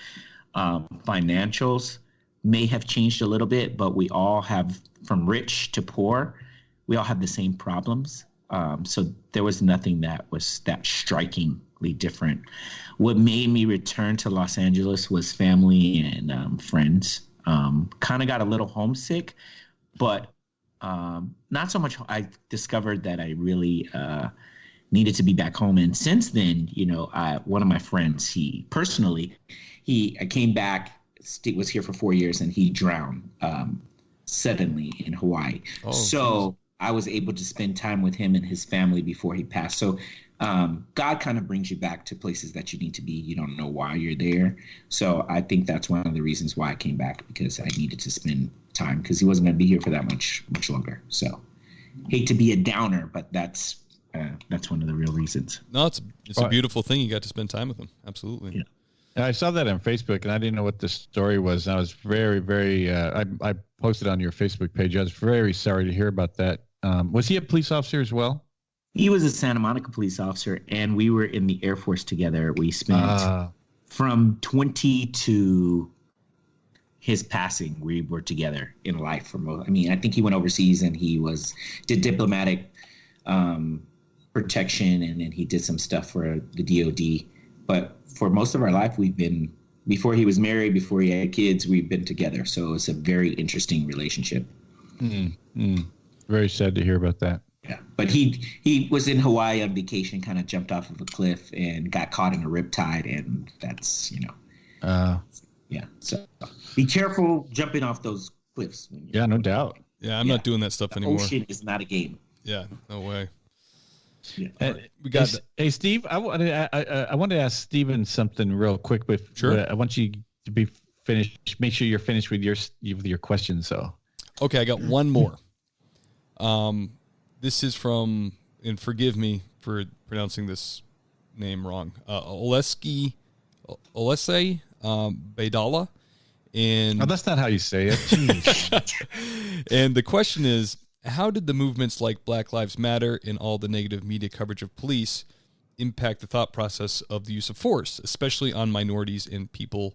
financials may have changed a little bit, but we all have, from rich to poor, we all have the same problems. So there was nothing that was that strikingly different. What made me return to Los Angeles was family and friends. Kind of got a little homesick, but not so much. I discovered that I really needed to be back home. And since then, you know, one of my friends, I came back, was here for 4 years, and he drowned suddenly in Hawaii.
Oh,
so I was able to spend time with him and his family before he passed. So God kind of brings you back to places that you need to be. You don't know why you're there. So I think that's one of the reasons why I came back, because I needed to spend time, because he wasn't going to be here for that much longer. So hate to be a downer, but that's one of the real reasons.
No, it's a beautiful thing. You got to spend time with them. Absolutely.
Yeah.
And I saw that on Facebook, and I didn't know what the story was. And I was very, very. I posted on your Facebook page. I was very sorry to hear about that. Was he a police officer as well?
He was a Santa Monica police officer, and we were in the Air Force together. We spent from 20 to his passing. We were together in life I think he went overseas and he did diplomatic protection, and then he did some stuff for the DOD. But for most of our life, before he was married, before he had kids, we've been together. So it's a very interesting relationship.
Very sad to hear about that.
Yeah, but he was in Hawaii on vacation, kind of jumped off of a cliff and got caught in a riptide, and that's, you know. Yeah, so be careful jumping off those cliffs.
Yeah, no doubt.
Yeah, I'm not doing that stuff anymore.
Ocean is not a game.
Yeah, no way.
Yeah.
Right, we got
hey, Steve, I wanted to ask Steven something real quick.
Sure.
I want you to be finished. Make sure you're finished with your questions. So. Okay,
I got one more. This is from, and forgive me for pronouncing this name wrong, Olesei Baidala. And
that's not how you say it. Jeez.
And the question is, how did the movements like Black Lives Matter and all the negative media coverage of police impact the thought process of the use of force, especially on minorities and people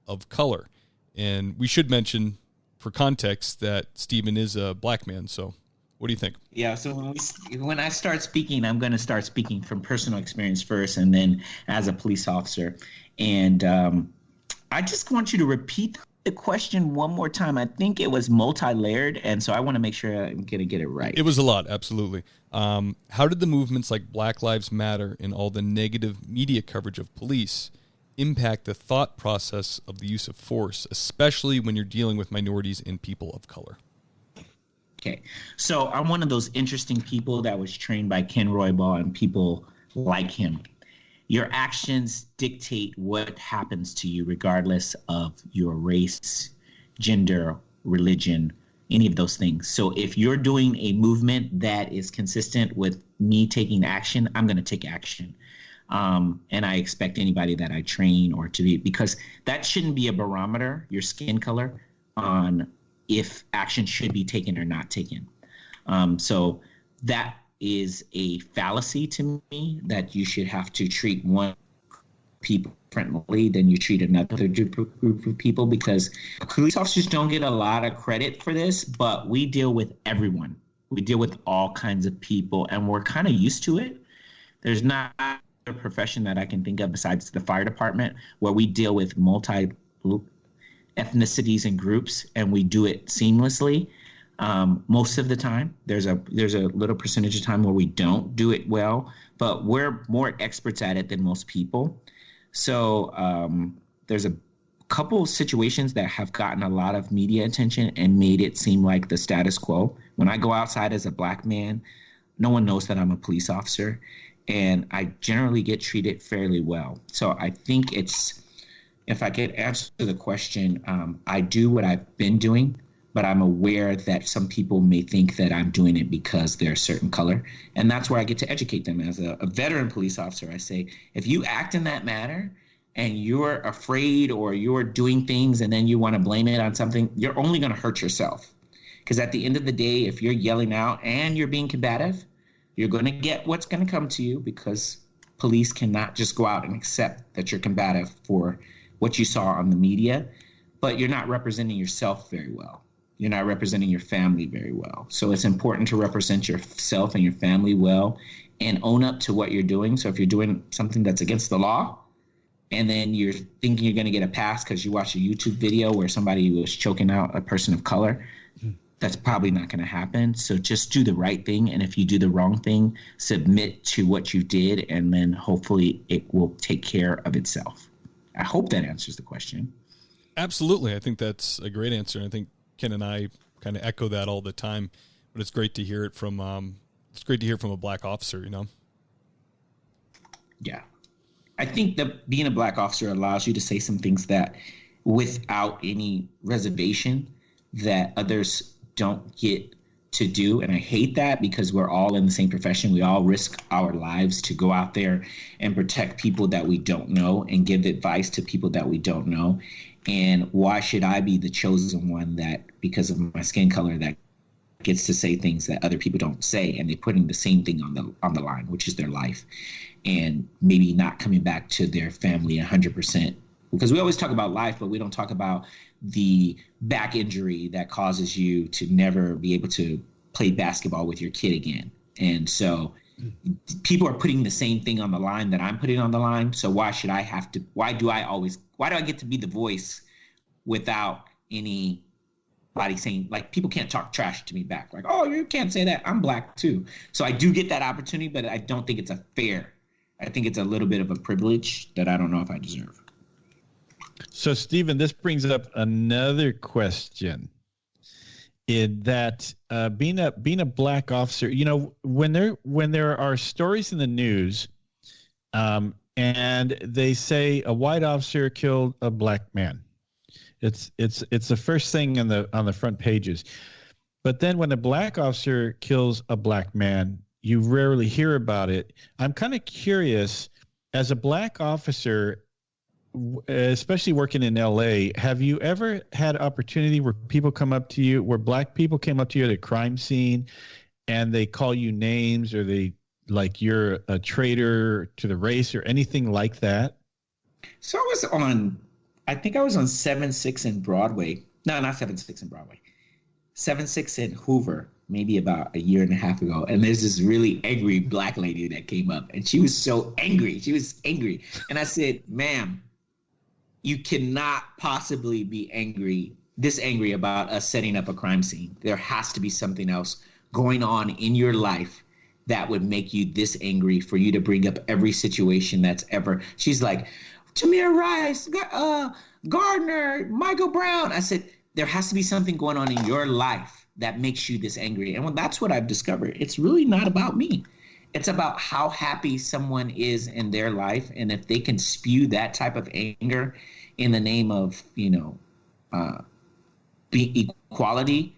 of color? And we should mention, for context, that Steven is a black man. So what do you think?
Yeah, so when I start speaking, I'm going to start speaking from personal experience first, and then as a police officer. And I just want you to repeat the question one more time. I think it was multi-layered, and so I want to make sure I'm going to get it right.
It was a lot, absolutely. How did the movements like Black Lives Matter and all the negative media coverage of police impact the thought process of the use of force, especially when you're dealing with minorities and people of color?
Okay, so I'm one of those interesting people that was trained by Ken Roybal and people like him. Your actions dictate what happens to you, regardless of your race, gender, religion, any of those things. So if you're doing a movement that is consistent with me taking action, I'm going to take action. And I expect anybody that I train or to be, because that shouldn't be a barometer, your skin color, on if action should be taken or not taken. So that is a fallacy to me, that you should have to treat one people differently than you treat another group of people, because police officers don't get a lot of credit for this, but we deal with everyone. We deal with all kinds of people, and we're kind of used to it. There's not a profession that I can think of besides the fire department where we deal with multi ethnicities and groups, and we do it seamlessly. Most of the time. There's a little percentage of time where we don't do it well, but we're more experts at it than most people. So there's a couple of situations that have gotten a lot of media attention and made it seem like the status quo. When I go outside as a black man, no one knows that I'm a police officer, and I generally get treated fairly well. So I think if I could answer the question, I do what I've been doing, but I'm aware that some people may think that I'm doing it because they're a certain color. And that's where I get to educate them. As a veteran police officer, I say, if you act in that manner and you're afraid or you're doing things and then you want to blame it on something, you're only going to hurt yourself. Because at the end of the day, if you're yelling out and you're being combative, you're going to get what's going to come to you, because police cannot just go out and accept that you're combative for what you saw on the media, but you're not representing yourself very well. You're not representing your family very well. So it's important to represent yourself and your family well and own up to what you're doing. So if you're doing something that's against the law and then you're thinking you're going to get a pass because you watched a YouTube video where somebody was choking out a person of color, that's probably not going to happen. So just do the right thing. And if you do the wrong thing, submit to what you did, and then hopefully it will take care of itself. I hope that answers the question.
Absolutely. I think that's a great answer. I think Ken and I kind of echo that all the time, but it's great to hear it from a black officer, you know?
Yeah. I think that being a black officer allows you to say some things that without any reservation that others don't get to do. And I hate that, because we're all in the same profession. We all risk our lives to go out there and protect people that we don't know and give advice to people that we don't know. And why should I be the chosen one that, because of my skin color, that gets to say things that other people don't say, and they're putting the same thing on the line, which is their life, and maybe not coming back to their family 100%. Because we always talk about life, but we don't talk about the back injury that causes you to never be able to play basketball with your kid again. And so people are putting the same thing on the line that I'm putting on the line. So why do I get to be the voice without anybody saying, like, people can't talk trash to me back. Like, oh, you can't say that. I'm black too. So I do get that opportunity, but I don't think it's I think it's a little bit of a privilege that I don't know if I deserve.
So, Steven, this brings up another question. In that being a black officer, you know, when there are stories in the news, and they say a white officer killed a black man, it's the first thing on the front pages. But then when a black officer kills a black man, you rarely hear about it. I'm kind of curious, as a black officer, especially working in LA, have you ever had opportunity where people come up to you, where black people came up to you at a crime scene and they call you names, or they, like, you're a traitor to the race or anything like that?
So I think I was on 7-6 in Broadway. No, not 7-6 in Broadway. 7-6 in Hoover, maybe about a year and a half ago. And there's this really angry black lady that came up, and she was so angry. She was angry. And I said, ma'am, you cannot possibly be this angry about us setting up a crime scene. There has to be something else going on in your life that would make you this angry for you to bring up every situation that's ever. She's like, Tamir Rice, Gardner, Michael Brown. I said, there has to be something going on in your life that makes you this angry. And that's what I've discovered. It's really not about me. It's about how happy someone is in their life. And if they can spew that type of anger in the name of, equality,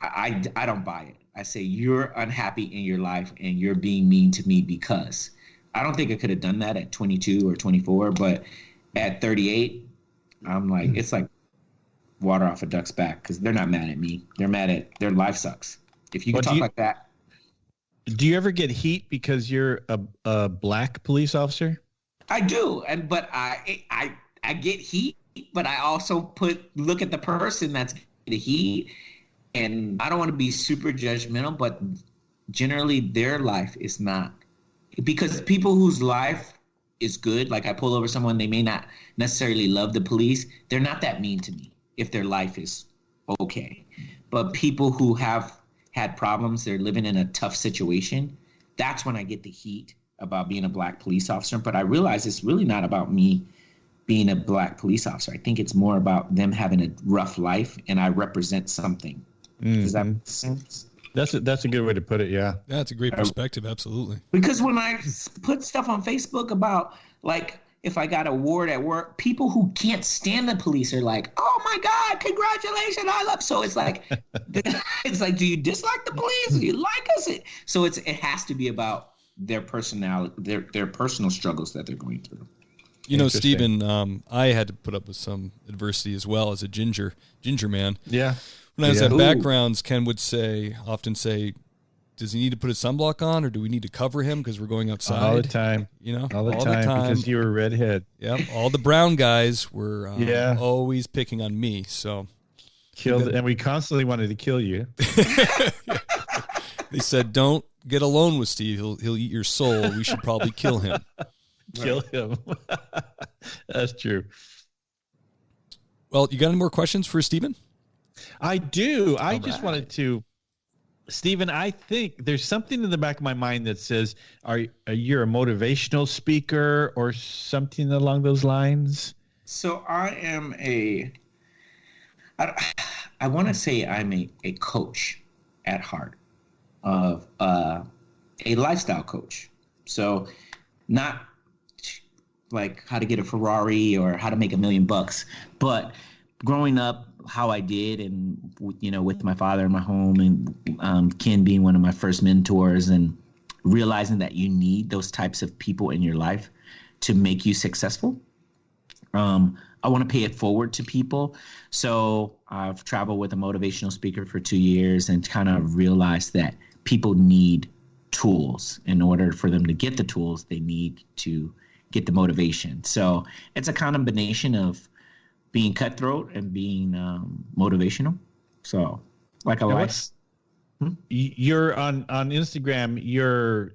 I don't buy it. I say, you're unhappy in your life and you're being mean to me, because I don't think I could have done that at 22 or 24, but at 38, I'm like, it's like water off a duck's back, because they're not mad at me. They're mad at their life sucks. If you can talk like that.
Do you ever get heat because you're a black police officer?
I do, but I get heat, but I also look at the person that's the heat, and I don't want to be super judgmental, but generally their life is not, because people whose life is good, like I pull over someone, they may not necessarily love the police. They're not that mean to me if their life is okay. But people who have had problems, they're living in a tough situation. That's when I get the heat about being a Black police officer. But I realize it's really not about me being a Black police officer. I think it's more about them having a rough life, and I represent something. Does that make sense?
That's a good way to put it. Yeah.
That's a great perspective. Absolutely.
Because when I put stuff on Facebook about, like, if I got an award at work, people who can't stand the police are like, "Oh my God, congratulations, I love." So it's like, do you dislike the police? Do you like us? So it has to be about their personality, their personal struggles that they're going through.
You know, Steven, I had to put up with some adversity as well as a ginger man.
Yeah.
When I was at backgrounds, Ken would often say, does he need to put his sunblock on, or do we need to cover him because we're going outside?
All the time.
You know,
all the time because you were a redhead.
Yep. All the brown guys were always picking on me. So
and we constantly wanted to kill you.
They said, don't get alone with Steve. He'll eat your soul. We should probably kill him.
Kill him. That's true.
Well, you got any more questions for Steven?
I do. I just wanted to, Steven, I think there's something in the back of my mind that says, are you a motivational speaker or something along those lines?
So I am I want to say I'm a coach at heart, of a lifestyle coach. So not like how to get a Ferrari or how to make $1 million, but growing up how I did, and with my father in my home, and Ken being one of my first mentors, and realizing that you need those types of people in your life to make you successful. I want to pay it forward to people. So I've traveled with a motivational speaker for 2 years and kind of realized that people need tools. In order for them to get the tools, they need to get the motivation. So it's a combination of being cutthroat and being motivational. So like a life.
You're on Instagram. I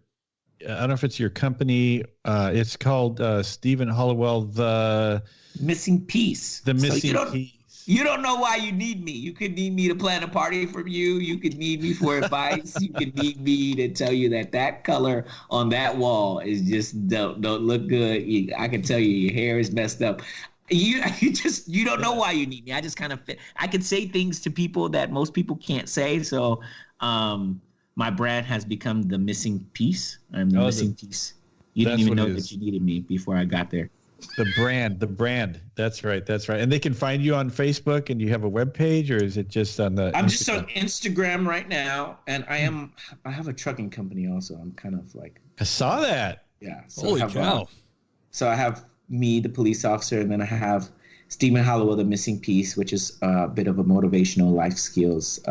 don't know if it's your company. It's called Steven Hollowell, the
missing piece.
The missing piece.
You don't know why you need me. You could need me to plan a party for you. You could need me for advice. You could need me to tell you that color on that wall is just don't look good. I can tell you your hair is messed up. You don't know why you need me. I just kind of I can say things to people that most people can't say. So my brand has become the missing piece. I'm the missing piece. You didn't even know that you needed me before I got there.
The brand. That's right. And they can find you on Facebook, and you have a webpage, or is it just on the
I'm just on Instagram right now, and I have a trucking company also. I'm kind of like,
I saw that.
Yeah. So
Holy cow.
So I have me, the police officer, and then I have Steven Hollowell, the missing piece, which is a bit of a motivational life skills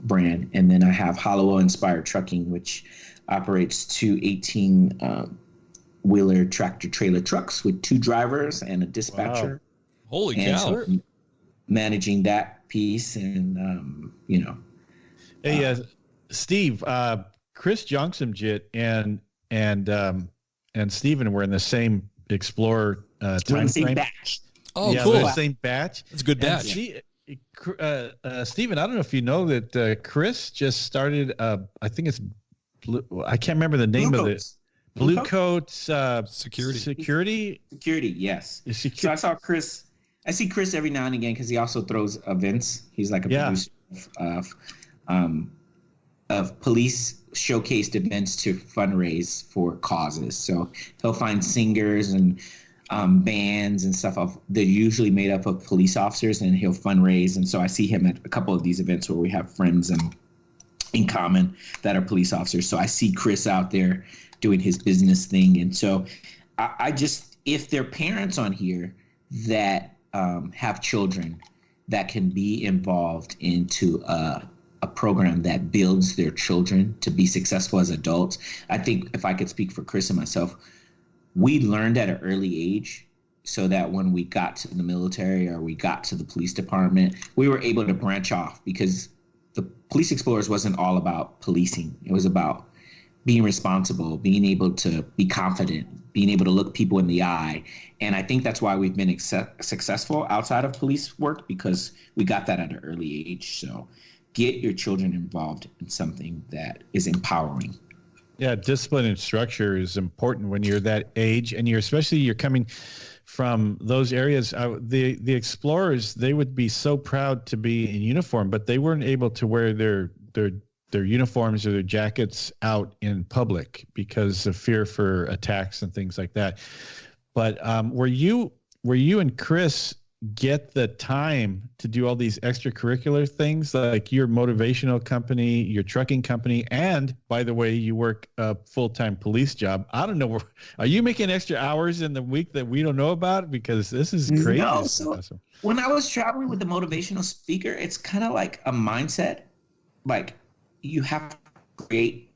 brand. And then I have Hollowell Inspired Trucking, which operates two 18-wheeler tractor trailer trucks with 2 drivers and a dispatcher.
Wow. Holy cow. So
managing that piece, and Hey, Steve, Chris Jongsomjit and Steven were in the same Explorer time frame.
Batch.
Oh,
yeah,
cool.
The same batch.
It's a good batch.
Steven, I don't know if you know that Chris just started. I think it's blue. I can't remember the name of it. Blue Coats Security. Yes.
So I saw Chris. I see Chris every now and again because he also throws events. He's like a producer of police showcased events to fundraise for causes. So he'll find singers and bands and stuff. They're usually made up of police officers, and he'll fundraise. And so I see him at a couple of these events where we have friends in common that are police officers. So I see Chris out there doing his business thing. And so I just, if there are parents on here that have children that can be involved into a program that builds their children to be successful as adults. I think if I could speak for Chris and myself, we learned at an early age so that when we got to the military or we got to the police department, we were able to branch off, because the Police Explorers wasn't all about policing. It was about being responsible, being able to be confident, being able to look people in the eye. And I think that's why we've been successful outside of police work, because we got that at an early age. So get your children involved in something that is empowering.
Yeah, discipline and structure is important when you're that age, and you're coming from those areas. The explorers, they would be so proud to be in uniform, but they weren't able to wear their uniforms or their jackets out in public because of fear for attacks and things like that. But were you and Chris get the time to do all these extracurricular things, like your motivational company, your trucking company, and by the way, you work a full-time police job? I don't know, are you making extra hours in the week that we don't know about? Because this is crazy.
No, so when I was traveling with the motivational speaker, it's kind of like a mindset. Like, you have to create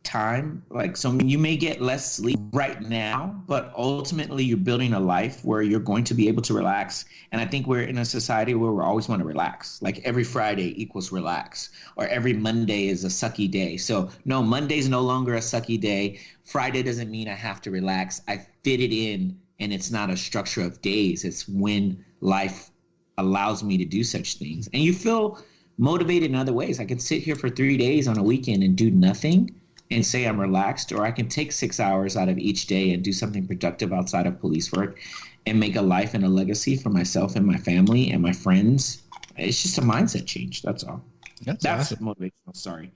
time. Like, so you may get less sleep right now, but ultimately you're building a life where you're going to be able to relax. And I think we're in a society where we always want to relax. Like, every Friday equals relax, or every Monday is a sucky day. So no, Monday's no longer a sucky day. Friday doesn't mean I have to relax. I fit it in, and it's not a structure of days. It's when life allows me to do such things. And you feel motivated in other ways. I can sit here for 3 days on a weekend and do nothing and say I'm relaxed, or I can take 6 hours out of each day and do something productive outside of police work and make a life and a legacy for myself and my family and my friends. It's just a mindset change. That's all. That's awesome. Motivational. Sorry.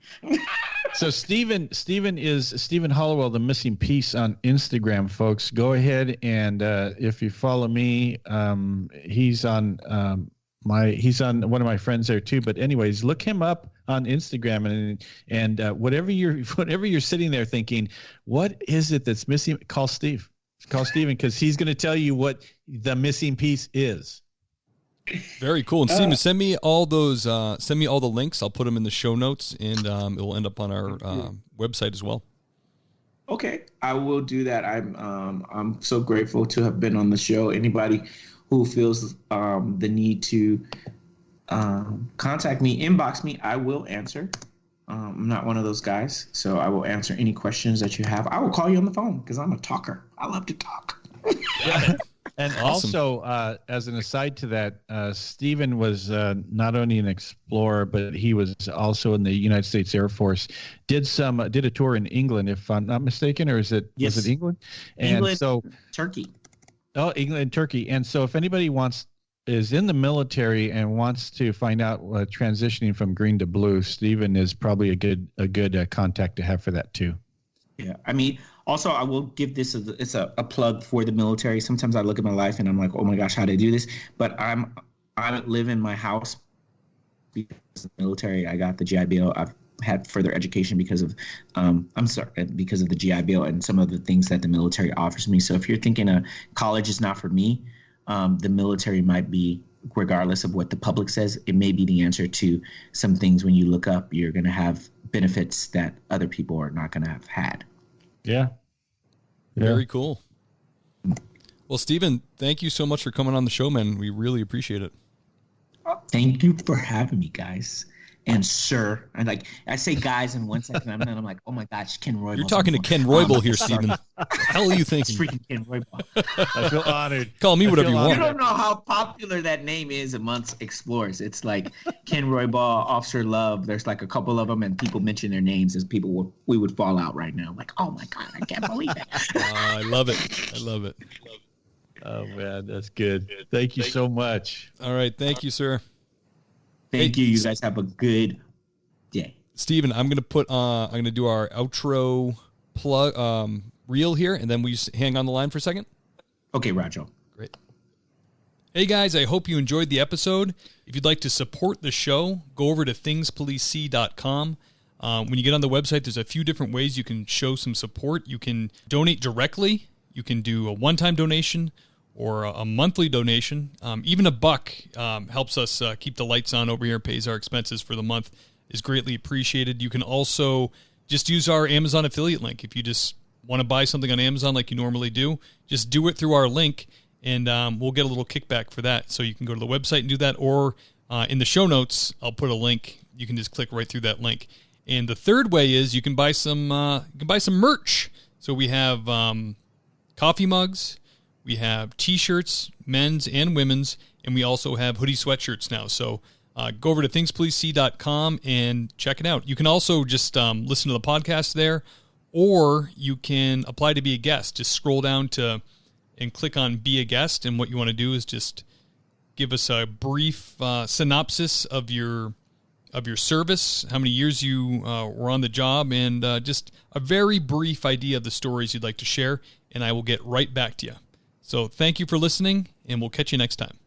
So Steven is Steven Hollowell, the missing piece on Instagram, folks. Go ahead and if you follow me, he's on one of my friends there too. But anyways, look him up on Instagram, and whatever you're sitting there thinking, what is it that's missing? Call Steven, because he's going to tell you what the missing piece is.
Very cool. And Steven, send me all the links. I'll put them in the show notes, and it will end up on our website as well.
Okay, I will do that. I'm so grateful to have been on the show. Anybody who feels the need to contact me, inbox me, I will answer. I'm not one of those guys, so I will answer any questions that you have. I will call you on the phone because I'm a talker. I love to talk.
And awesome. Also, as an aside to that, Steven was not only an explorer, but he was also in the United States Air Force. Did a tour in England, if I'm not mistaken, or was it England?
Turkey.
Oh, England and Turkey. And so if anybody is in the military and wants to find out transitioning from green to blue, Steven is probably a good contact to have for that too.
Yeah. I mean, also, I will give this it's a plug for the military. Sometimes I look at my life and I'm like, oh my gosh, how did I do this? But I live in my house because of the military. I got the GI Bill. I've had further education because of because of the GI Bill and some of the things that the military offers me. So if you're thinking college is not for me, the military might be, regardless of what the public says, it may be the answer to some things. When you look up, you're going to have benefits that other people are not going to have had.
Yeah.
Very cool. Well, Steven, thank you so much for coming on the show, man. We really appreciate it.
Thank you for having me, guys. And sir, and I say guys in 1 second, and then I'm like, oh my gosh, Ken Roybal.
You're talking to Ken Roybal here, Steven. What the hell are you thinking?
It's freaking Ken Roybal.
I feel honored.
Call me whatever you want.
You don't know how popular that name is amongst explorers. It's like Ken Roybal, Officer Love. There's like a couple of them, and people mention their names as we would fall out right now. Like, oh my God, I can't believe it.
I love it.
Oh man, that's good. Thank you so much.
All right, thank you, sir.
Thank you. You guys have a good day.
Steven, I'm gonna do our outro plug reel here, and then we just hang on the line for a second.
Okay, Rajo.
Great. Hey guys, I hope you enjoyed the episode. If you'd like to support the show, go over to thingspolicec.com. When you get on the website, there's a few different ways you can show some support. You can donate directly. You can do a one-time donation or a monthly donation. Even $1 helps us keep the lights on over here, pays our expenses for the month, is greatly appreciated. You can also just use our Amazon affiliate link. If you just want to buy something on Amazon like you normally do, just do it through our link, and we'll get a little kickback for that. So you can go to the website and do that, or in the show notes, I'll put a link. You can just click right through that link. And the third way is you can buy some merch. So we have coffee mugs, we have T-shirts, men's and women's, and we also have hoodie sweatshirts now. So Go over to thingspolicec.com and check it out. You can also just listen to the podcast there, or you can apply to be a guest. Just scroll down and click on Be a Guest, and what you want to do is just give us a brief synopsis of your service, how many years you were on the job, and just a very brief idea of the stories you'd like to share, and I will get right back to you. So thank you for listening, and we'll catch you next time.